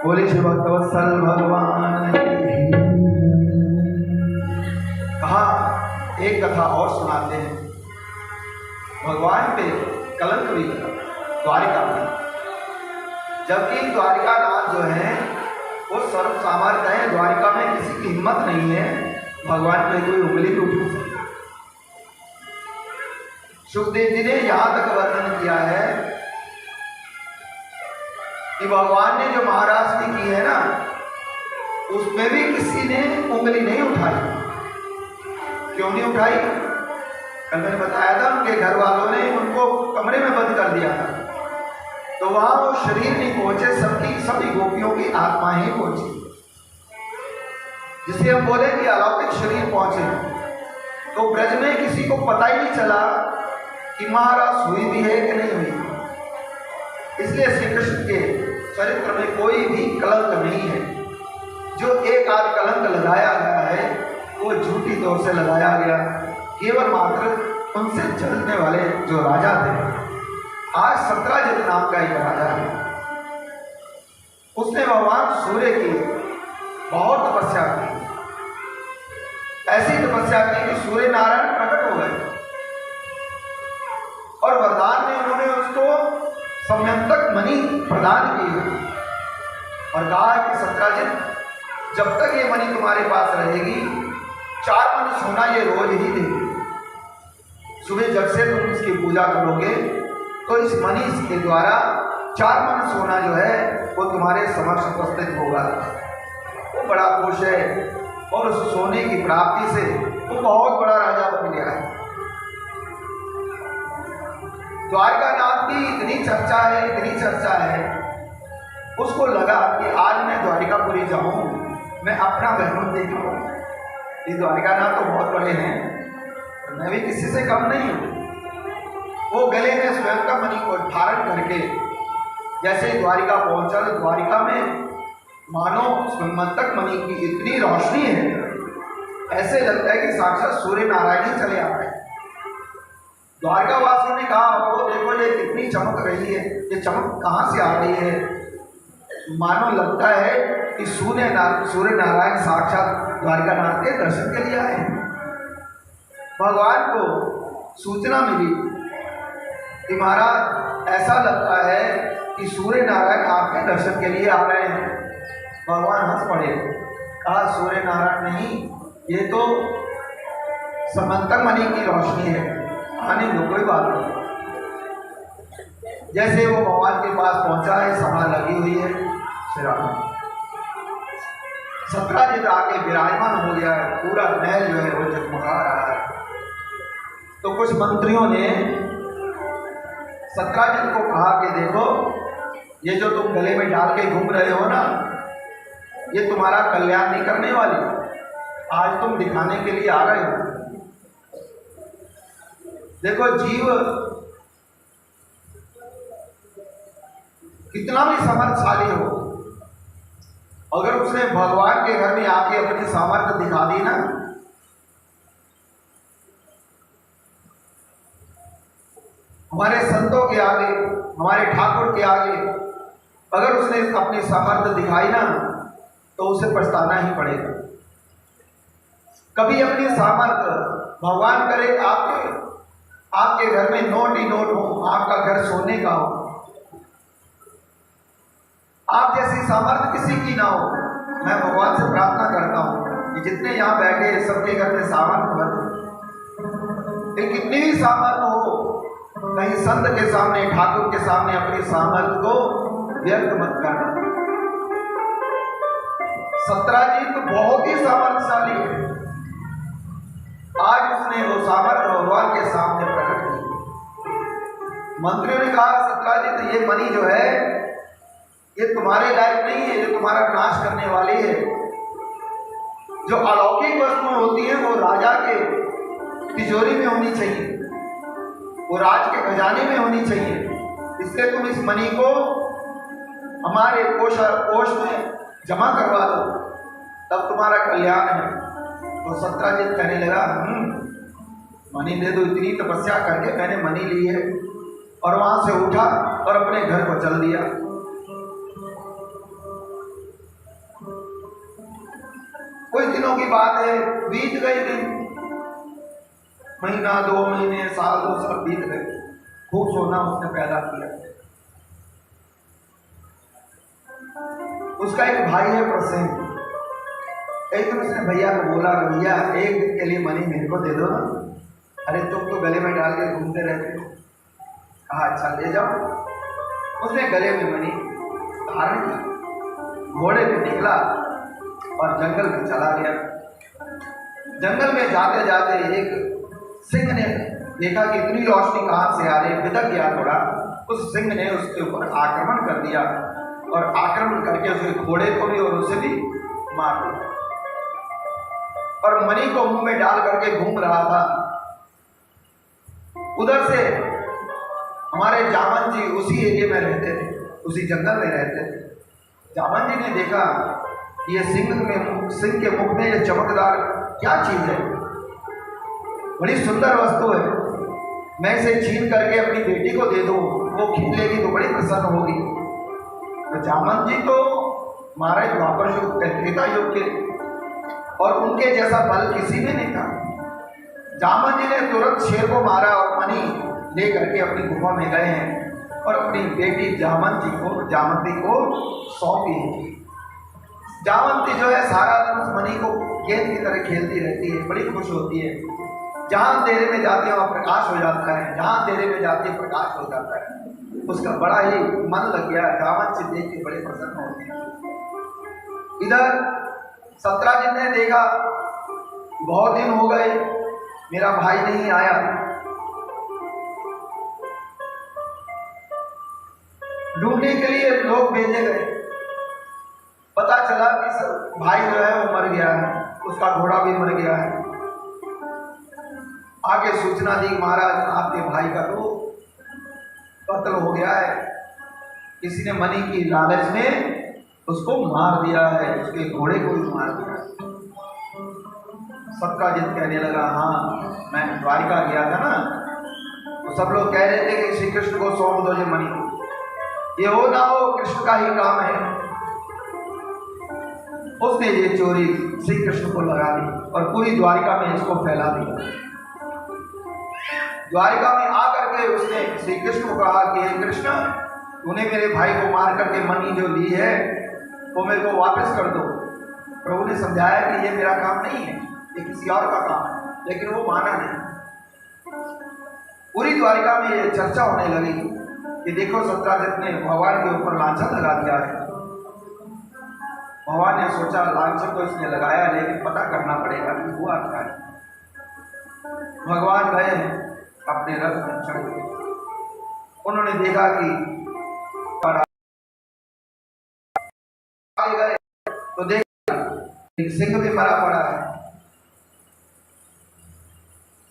बोले श्री भक्तवत्सल भगवान की। कहा एक कथा और सुनाते हैं। भगवान पे कलंक हुई द्वारिका में, जबकि द्वारिका नाथ जो है वो सर्व सामर्थ्य है, द्वारिका में किसी की हिम्मत नहीं है भगवान पे कोई उंगली भी उठा सके। सुखदेव जी ने यहां तक वर्णन किया है कि भगवान ने जो महाराष्ट्र की है ना, उसमें भी किसी ने उंगली नहीं उठाई। क्यों नहीं उठाई? कल मैंने बताया था उनके घर वालों ने उनको कमरे में बंद कर दिया था, तो वहां वो शरीर नहीं पहुंचे, सभी गोपियों की आत्मा ही पहुंची, जिसे हम बोले कि अलौकिक शरीर पहुंचे। तो ब्रज में किसी को पता ही नहीं चला कि महाराज हुई भी है कि नहीं हुई। इसलिए श्री कृष्ण के चरित्र में कोई भी कलंक नहीं है। जो एक आध कलंक लगाया गया है वो झूठी तौर से लगाया गया, केवल मात्र उनसे चलने वाले जो राजा थे। आज सत्राजित नाम का एक राजा है, उसने भगवान सूर्य की बहुत तपस्या की, ऐसी तपस्या की कि सूर्य नारायण प्रकट हो गए और वरदान में उन्होंने उसको सम्यंतक मणि प्रदान की और कहा कि सत्राजित जब तक ये मणि तुम्हारे पास रहेगी 4 मन सोना ये रोज ही देगी। सुबह जब से तुम इसकी पूजा करोगे तो इस मणि के द्वारा 4 मन सोना जो है वो तुम्हारे समक्ष उपस्थित होगा। वो बड़ा खुश है और उस सोने की प्राप्ति से वो बहुत बड़ा राजा बन गया है। द्वारका नाथ की इतनी चर्चा है, इतनी चर्चा है, उसको लगा कि आज मैं द्वारिकापुरी जाऊं, मैं अपना वैभव देखूं। ये द्वारिका नाथ तो बहुत बड़े हैं, मैं भी किसी से कम नहीं हूं। वो गले में स्वयं का मणि को धारण करके जैसे ही द्वारिका पहुंचा, तो द्वारिका में मानो स्वयंतक मणि की इतनी रोशनी है, ऐसे लगता है कि साक्षात सूर्य नारायण ही चले आ रहे हैं। द्वारका वासियों ने कहा, वो देखो ये कितनी चमक रही है, ये चमक कहाँ से आ रही है? मानो लगता है कि सूर्य नारायण साक्षात द्वारका नाथ के दर्शन के लिए आए हैं। भगवान को सूचना मिली कि महाराज ऐसा लगता है कि सूर्य नारायण आपके दर्शन के लिए आ रहे हैं। भगवान हंस पड़े, कहा सूर्य नारायण नहीं, ये तो समंतक मणि की रोशनी है, आने दो, कोई बात नहीं। जैसे वो भगवान के पास पहुंचा है, सभा लगी हुई है, सत्राजित आके विराजमान हो गया है, पूरा महल जो है वो जगमगा रहा है। तो कुछ मंत्रियों ने सत्राजित को कहा कि देखो, ये जो तुम गले में डाल के घूम रहे हो ना, ये तुम्हारा कल्याण नहीं करने वाली, आज तुम दिखाने के लिए आ रहे हो। देखो जीव कितना भी समर्थशाली हो, अगर उसने भगवान के घर में आके अपनी सामर्थ्य दिखा दी ना, हमारे संतों के आगे, हमारे ठाकुर के आगे अगर उसने अपनी सामर्थ्य दिखाई ना, तो उसे पछताना ही पड़ेगा। कभी अपनी सामर्थ्य, भगवान करे आपके घर में नोट ही नोट हो, आपका घर सोने का हो, आप जैसी सामर्थ्य किसी की ना हो। मैं भगवान से प्रार्थना करता हूँ कि जितने यहाँ बैठे हैं सबके घर में सामर्थ्य बने, लेकिन कितनी भी सामर्थ्य हो, कहीं संत के सामने, ठाकुर के सामने अपनी सामर्थ्य को व्यक्त मत करना। सत्राजित तो बहुत ही सामर्थ्यशाली है, आज उसने वो सामर्थ्य भगवान के सामने प्रकट की। मंत्रियों ने कहा सत्राजित ये मणि जो है ये तुम्हारे लायक नहीं है, ये तुम्हारा नाश करने वाली है। जो अलौकिक वस्तुएं होती हैं वो राजा के तिजोरी में होनी चाहिए, वो राज के खजाने में होनी चाहिए, इसलिए तुम इस मणि को हमारे कोष में जमा करवा दो, तब तुम्हारा कल्याण है। तो सत्राजित कहने लगा मणि दे दो। इतनी तपस्या करके मैंने मणि ली है, और वहां से उठा और अपने घर को चल दिया। कुछ दिनों की बात है, बीत गए दिन, महीना 2 महीने साल 2 साल बीत गए। खूब सोना उसने पैदा किया। उसका एक भाई है प्रसेन। एक दिन उसने भैया को बोला भैया एक दिन के लिए मणि मेरे को दे दो ना, अरे तुम तो गले में डाल के घूमते रहते हो। कहा अच्छा ले जाओ। उसने गले में मणि धारण की, घोड़े पे निकला और जंगल में चला गया। जंगल में जाते जाते एक सिंह ने देखा कि इतनी रोशनी कहाँ से आ रही, बिदक गया थोड़ा। उस सिंह ने उसके ऊपर आक्रमण कर दिया और आक्रमण करके उसके घोड़े को भी और उसे भी मार दिया, और मणि को मुंह में डाल करके घूम रहा था। उधर से हमारे जामन जी उसी एरिया में रहते थे, उसी जंगल में रहते थे। जामन जी ने देखा ये सिंह के मुख में ये चमकदार क्या चीज है, बड़ी सुंदर वस्तु है, मैं इसे छीन करके अपनी बेटी को दे दूं, वो खेलेगी तो बड़ी प्रसन्न होगी। तो जामन जी तो महाराज द्वापर युग त्रेता युग के, और उनके जैसा बल किसी में नहीं था। जामन जी ने तुरंत शेर को मारा और मणि ले करके अपनी गुफा में गए हैं और अपनी बेटी जामंती को सौंपी। जामंती जो है सारा दिन उस मणि को गेंद की तरह खेलती रहती है, बड़ी खुश होती है। जहाँ अंधेरे में जाती है वहाँ प्रकाश हो जाता है, जहाँ अंधेरे में जाती है प्रकाश हो जाता है। उसका बड़ा ही मन लग गया, जामन से देख के बड़े प्रसन्न होते हैं। इधर सत्राजित ने देखा बहुत दिन हो गए मेरा भाई नहीं आया। ढूंढने के लिए लोग भेजे गए, पता चला कि भाई जो है वो मर गया है, उसका घोड़ा भी मर गया है। आगे सूचना दी महाराज आपके भाई का तो कत्ल हो गया है, किसी ने मणि की लालच में उसको मार दिया है, उसके घोड़े को भी मार दिया। सत्राजित कहने लगा हाँ मैं द्वारिका गया था ना, तो सब लोग कह रहे थे कि श्री कृष्ण को सौंप दो ये मणि, ये हो ना हो कृष्ण का ही काम है। उसने ये चोरी श्री कृष्ण को लगा दी और पूरी द्वारिका में इसको फैला दिया। द्वारिका में आकर के उसने श्री कृष्ण को कहा कि हे कृष्ण, तूने मेरे भाई को मार करके मणि जो ली है वो मेरे को वापस कर दो। प्रभु ने समझाया कि ये मेरा काम नहीं है, ये किसी और का काम है, लेकिन वो माना नहीं। पूरी द्वारिका में ये चर्चा होने लगी कि देखो सत्राजित ने भगवान के ऊपर लांछन लगा दिया है। भगवान ने सोचा लांछन तो इसने लगाया, लेकिन पता करना पड़ेगा कि हुआ क्या है। भगवान गए अपने रथ में चढ़ गए, उन्होंने देखा कि गए तो देखा सिंह भी मरा पड़ा है।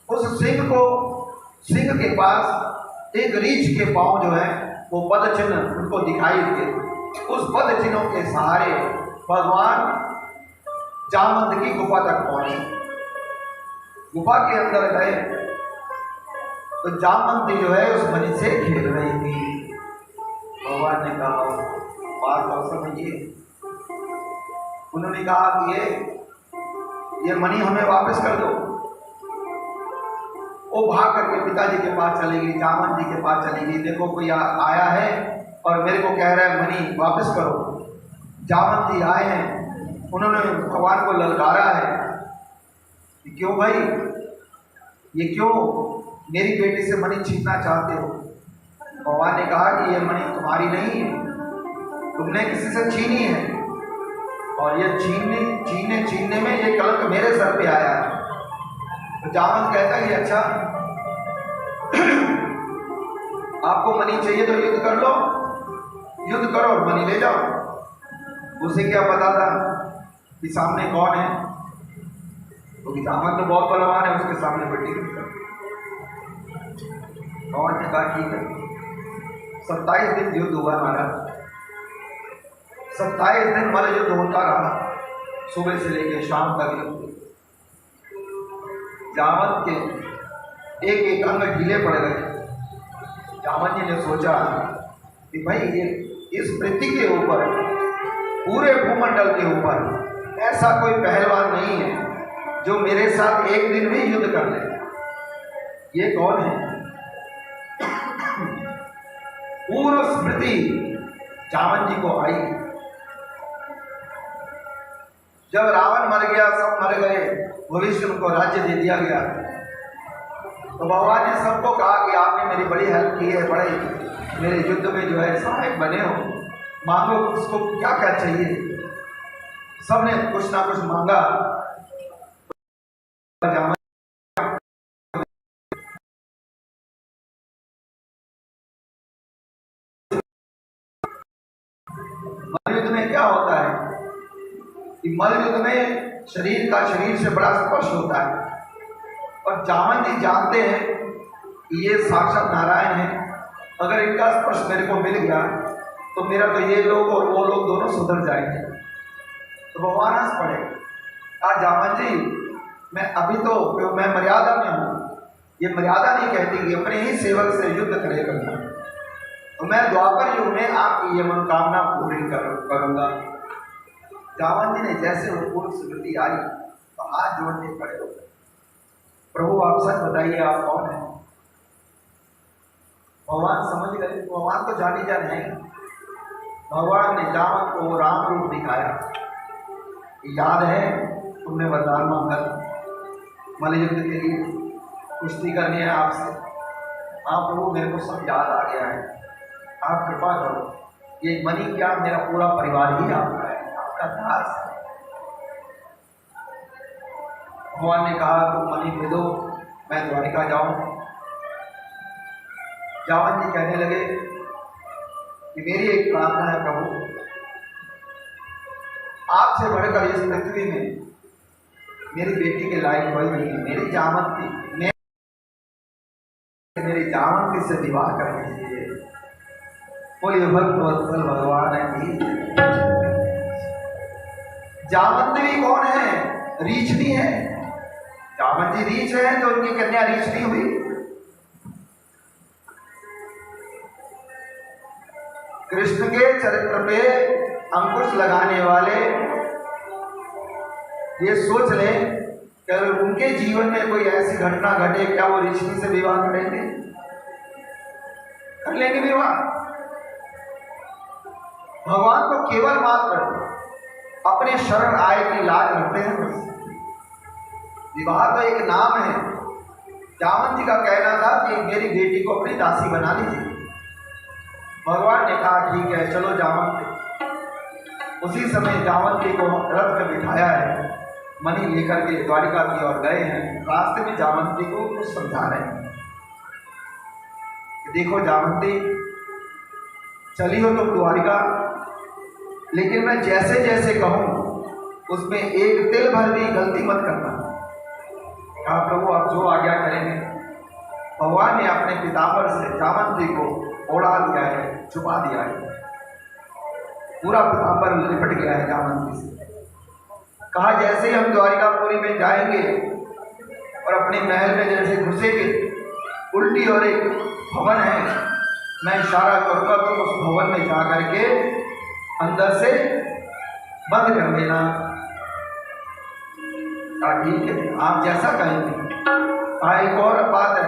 उस सिंह के पास एक रीछ के पांव जो है वो पद चिन्ह उनको दिखाई दिए। उस पद चिन्हों के सहारे भगवान जामंत की गुफा तक पहुंचे। गुफा के अंदर गए तो जामंती जो है उस मणि से खेल रही थी। भगवान ने कहा बात और समझिए। उन्होंने कहा कि ये मणि हमें वापस कर दो। वो भाग करके पिताजी के पास चलेगी, जामन जी के पास चलेगी, देखो कोई आया है और मेरे को कह रहा है मणि वापस करो। जामन जी आए हैं, उन्होंने भगवान को ललकारा है कि क्यों भाई, ये क्यों मेरी बेटी से मणि छीनना चाहते हो। भगवान ने कहा कि ये मणि तुम्हारी नहीं है, तुमने किसी से छीनी है, और ये छीनने में ये कलंक मेरे सर पे आया है। तो जामन कहता है अच्छा आपको मणि चाहिए तो युद्ध कर लो, युद्ध करो और मणि ले जाओ। उसे क्या पता था कि सामने कौन है, क्योंकि जामवंत तो बहुत बलवान है, उसके सामने बड़ी कौन ने कहा ठीक है। 27 दिन युद्ध हुआ महाराज, 27 दिन मल युद्ध होता रहा, सुबह से लेकर शाम तक युद्ध। जामवंत के एक एक अंग ढीले पड़ गए। जामवंत जी ने सोचा कि भाई ये इस पृथ्वी के ऊपर, पूरे भूमंडल के ऊपर ऐसा कोई पहलवान नहीं है जो मेरे साथ एक दिन भी युद्ध कर ले। ये कौन है? पूर्व स्मृति जामवंत जी को आई। जब रावण मर गया, सब मर गए, भविष्य उनको राज्य दे दिया गया, तो भगवान ने सबको कहा कि आपने मेरी बड़ी हेल्प की है, बड़े मेरे युद्ध में जो है सहायक बने हो, मांगो उसको क्या क्या चाहिए। सबने कुछ ना कुछ मांगा। मलयुद्ध में क्या होता है कि मलयुद्ध में शरीर का शरीर से बड़ा स्पर्श होता है, और जामवंत जी जानते हैं कि ये साक्षात नारायण है। अगर इनका स्पर्श मेरे को मिल गया तो मेरा तो ये लोग और वो लोग दोनों सुधर जाएंगे। तो भगवान हंस पड़े, कहा जामवंत जी मैं अभी तो मैं मर्यादा में हूँ, ये मर्यादा नहीं कहती कि अपने ही सेवक से युद्ध करे करना, तो मैं द्वापर युग में आपकी ये मनोकामना पूरी करूँगा। जामवंत जी ने जैसे वो पूर्व स्मृति आई तो हाथ जोड़ने पड़े हो, प्रभु आप सच बताइए आप कौन है। भगवान समझ गए, भगवान तो जानी जान है। भगवान ने जामवंत को राम रूप दिखाया। याद है तुमने वरदान मांगा मलयुद्ध के लिए, कुश्ती करनी है आपसे। हाँ प्रभु मेरे को सब याद आ गया है, आप कृपा करो, ये मणि क्या मेरा पूरा परिवार ही आपका है, आपका दास है। भगवान ने कहा तुम मणि दे दो, मैं द्वारिका जाऊं। जामवंत जी कहने लगे कि मेरी एक प्रार्थना है प्रभु, आपसे बढ़कर इस पृथ्वी में मेरी बेटी के लायक कोई नहीं है। मेरी जामवंती से विवाह कर दीजिए। बोलिए भक्त वत्सल भगवान है। जामवंती भी कौन है? रीछनी है। जामवंत जी रीछ है तो उनकी कन्या रीछनी हुई। कृष्ण के चरित्र पे अंकुश लगाने वाले ये सोच लें कि अगर उनके जीवन में कोई ऐसी घटना घटे, क्या वो ऋषि से विवाह करेंगे? कर लेंगे विवाह। भगवान को केवल मात्र अपने शरण आए की लाज रखते हैं बस। विवाह तो एक नाम है। जामवंत जी का कहना था कि मेरी बेटी को अपनी दासी बना लीजिए। भगवान ने कहा ठीक है चलो जामवंत। उसी समय जामवंत जी को रथ में बिठाया है, मणि लेकर के द्वारिका की ओर गए हैं। रास्ते में जामवंती को कुछ समझा रहे हैं। देखो जामवंती, चली हो तुम द्वारिका, लेकिन मैं जैसे जैसे कहूँ उसमें एक तिल भर भी गलती मत करना। कहा प्रभु आप जो आज्ञा करेंगे। भगवान ने अपने पिताम्बर से जामवंती को ओढ़ा लिया है, छुपा दिया है। पूरा पिताम्बर लिपट गया है जामवंती से। कहा जैसे ही हम द्वारिकापुरी में जाएंगे और अपने महल में जैसे घुसेंगे, उल्टी और एक भवन है, मैं इशारा करूंगा तुम उस भवन में जा करके अंदर से बंद कर देना। ठीक है आप जैसा कहेंगे। एक और बात है,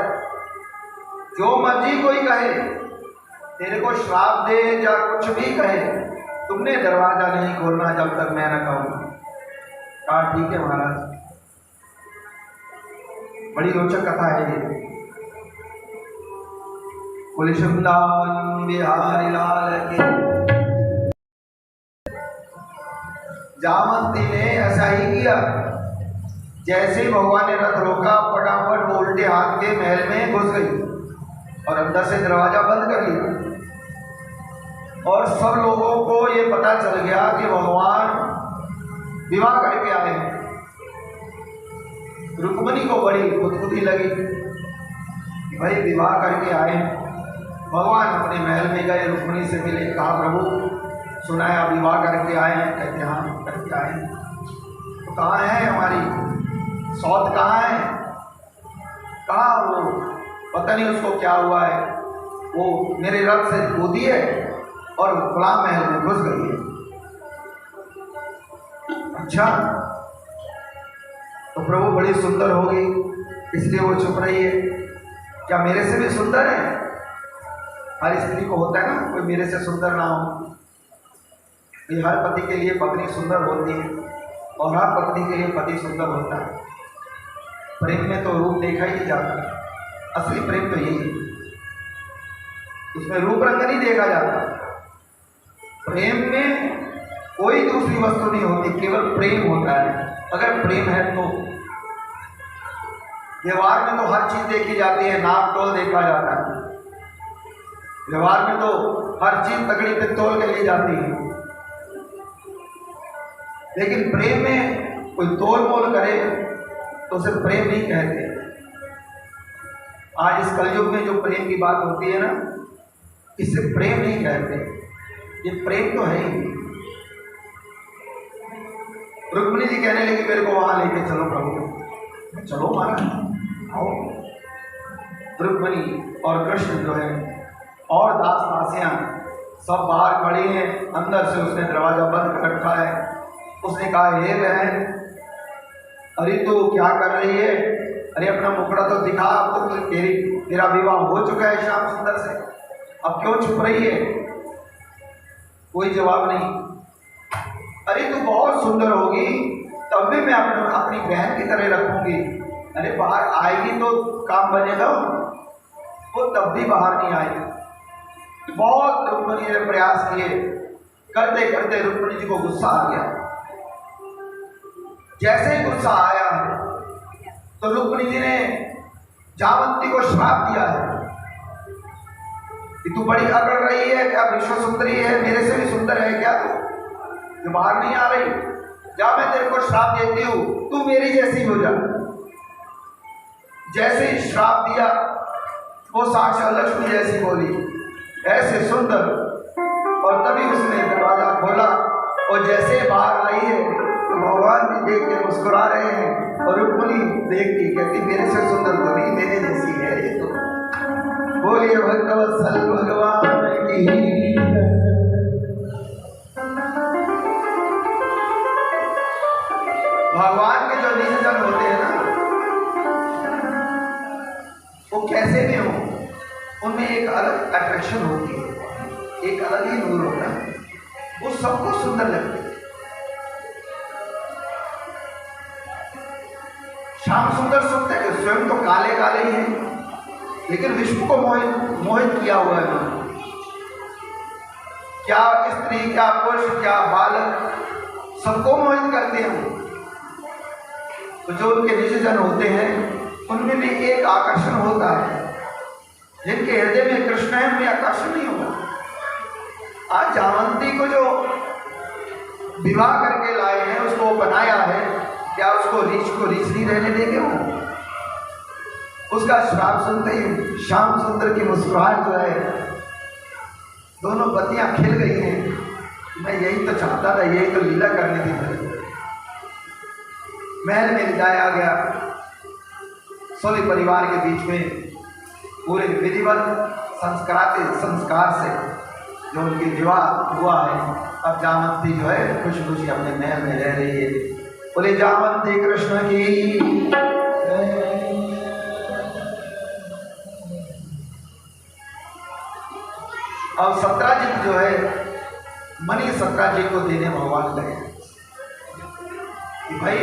जो मर्जी कोई कहे, तेरे को श्राप दे या कुछ भी कहे, तुमने दरवाजा नहीं खोलना जब तक मैं न कहूँ। कहा ठीक है महाराज। बड़ी रोचक कथा है ये। बोले वृंदावन बिहारी लाल के। जामवंती ने ऐसा ही किया। जैसे ही भगवान ने रथ रोका, फटाफट वो उल्टे हाथ के महल में घुस गई। और अंदर से दरवाजा बंद कर लिया। और सब लोगों को ये पता चल गया कि भगवान विवाह करके आए हैं। रुक्मिणी को बड़ी खुदखुदी लगी कि भाई विवाह करके आए हैं। भगवान अपने महल में गए, रुक्मिणी से मिले, कहा प्रभु सुना है आप विवाह करके आए हैं? कहते हाँ करके आए हैं। तो कहाँ है हमारी सौत, कहाँ है? कहा वो पता नहीं उसको क्या हुआ है, वो मेरे रथ से कूदी है और गुलाम महल में घुस गई है। अच्छा, तो प्रभु बड़ी सुंदर होगी इसलिए वो चुप रही है। क्या मेरे से भी सुंदर है? हर स्त्री को होता है ना कोई मेरे से सुंदर ना हो। ये हर पति के लिए पत्नी सुंदर होती है और हर पत्नी के लिए पति सुंदर होता है। प्रेम में तो रूप देखा ही नहीं जाता, असली प्रेम तो यही है, उसमें रूप रंग नहीं देखा जाता। प्रेम में कोई दूसरी वस्तु नहीं होती, केवल प्रेम होता है। अगर प्रेम है तो व्यवहार में तो हर चीज देखी जाती है, नाप तोल देखा जाता है। व्यवहार में तो हर चीज तगड़ी पे तोल के ली जाती है, लेकिन प्रेम में कोई तोल मोल करे तो उसे प्रेम नहीं कहते। आज इस कलयुग में जो प्रेम की बात होती है ना, इसे प्रेम नहीं कहते, ये प्रेम तो है ही। रुक्मिणी जी कहने लगी मेरे को वहां लेके चलो प्रभु। चलो महाराज आओ। रुक्मिणी और कृष्ण जो है और दास दासियां सब बाहर खड़ी हैं। अंदर से उसने दरवाजा बंद कर रखा है। उसने कहा हे बहन, अरे तू क्या कर रही है? अरे अपना मुखड़ा तो दिखा, अब तो तेरा विवाह हो चुका है श्याम सुंदर से, अब क्यों छुप रही है? कोई जवाब नहीं। अरे तू बहुत सुंदर होगी तब भी मैं अपनी बहन की तरह रखूंगी। अरे बाहर आएगी तो काम बनेगा, वो तब भी बाहर नहीं आएगी। बहुत रुक्मिणी ने प्रयास किए, करते करते रुक्मिणी जी को गुस्सा आ गया। जैसे ही गुस्सा आया तो रुक्मिणी जी ने जावंती को श्राप दिया है कि तू बड़ी अकड़ रही है क्या? विश्व सुंदरी है, मेरे से भी सुंदर है क्या तू बाहर नहीं आ रही? जा मैं तेरे को श्राप देती हूँ, तू मेरी जैसी हो जा। जैसे ही श्राप दिया वो साक्षात लक्ष्मी जैसी बोली, ऐसे सुंदर। और तभी उसने दरवाजा खोला और जैसे बाहर आई है तो भगवान भी देख के मुस्कुरा रहे हैं और रुक्मिणी देख के कहती मेरे से सुंदर तो नहीं, मेरे जैसी है ये तो। बोलिए भक्तवत्सल भगवान की। भगवान के जो निज जन होते हैं ना, वो कैसे भी हो, उनमें एक अलग अट्रैक्शन होती है, एक अलग ही नूर होता है, वो सबको सुंदर लगते हैं। श्याम सुंदर सुनते हैं, स्वयं तो काले काले ही हैं, लेकिन विश्व को मोहित किया हुआ है। क्या स्त्री, क्या पुरुष, क्या बालक, सबको मोहित करते हैं। तो जो उनके निज जन होते हैं उनमें भी एक आकर्षण होता है। जिनके हृदय में कृष्ण है उनमें आकर्षण नहीं होगा। आज जावंती को जो विवाह करके लाए हैं, उसको बनाया है, क्या उसको रीछ नहीं रहने देंगे? वो उसका श्राप सुनते ही श्याम सुंदर की मुस्कुराहट जो है, दोनों पतियां खिल गई हैं। मैं यही तो चाहता था, यही तो लीला करनी थी। महल में लिजाया गया, सोले परिवार के बीच में पूरे विधिवत संस्कार से जो उनकी विवाह हुआ है। अब जावंती जो है खुशी खुशी अपने महल में रह रही है। बोले जावंती कृष्ण की। अब सत्राजित जो है मणि सत्राजित को देने भगवान गए कि भाई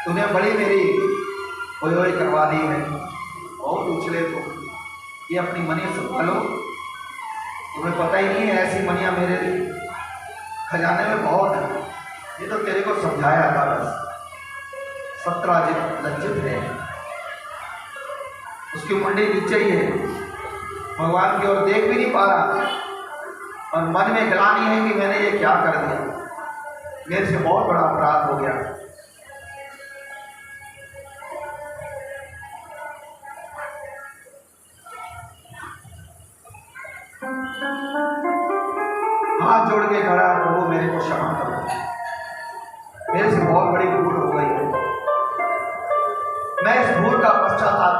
तूने बड़ी मेरी होई करवा दी है, बहुत उछले तो ये अपनी मणि संभालो। तुम्हें पता ही नहीं है ऐसी मणियाँ मेरे खजाने में बहुत है, ये तो तेरे को समझाया था बस। सत्राजित लज्जित है, उसकी मुंडी नीचे ही है, भगवान की ओर देख भी नहीं पा रहा और मन में ग्लानि है कि मैंने ये क्या कर दिया, मेरे से बहुत बड़ा अपराध हो गया। हाथ जोड़ के खड़ा, प्रभु मेरे को क्षमा करो, मेरे से बहुत बड़ी भूल हो गई है, मैं इस भूल का पश्चाताप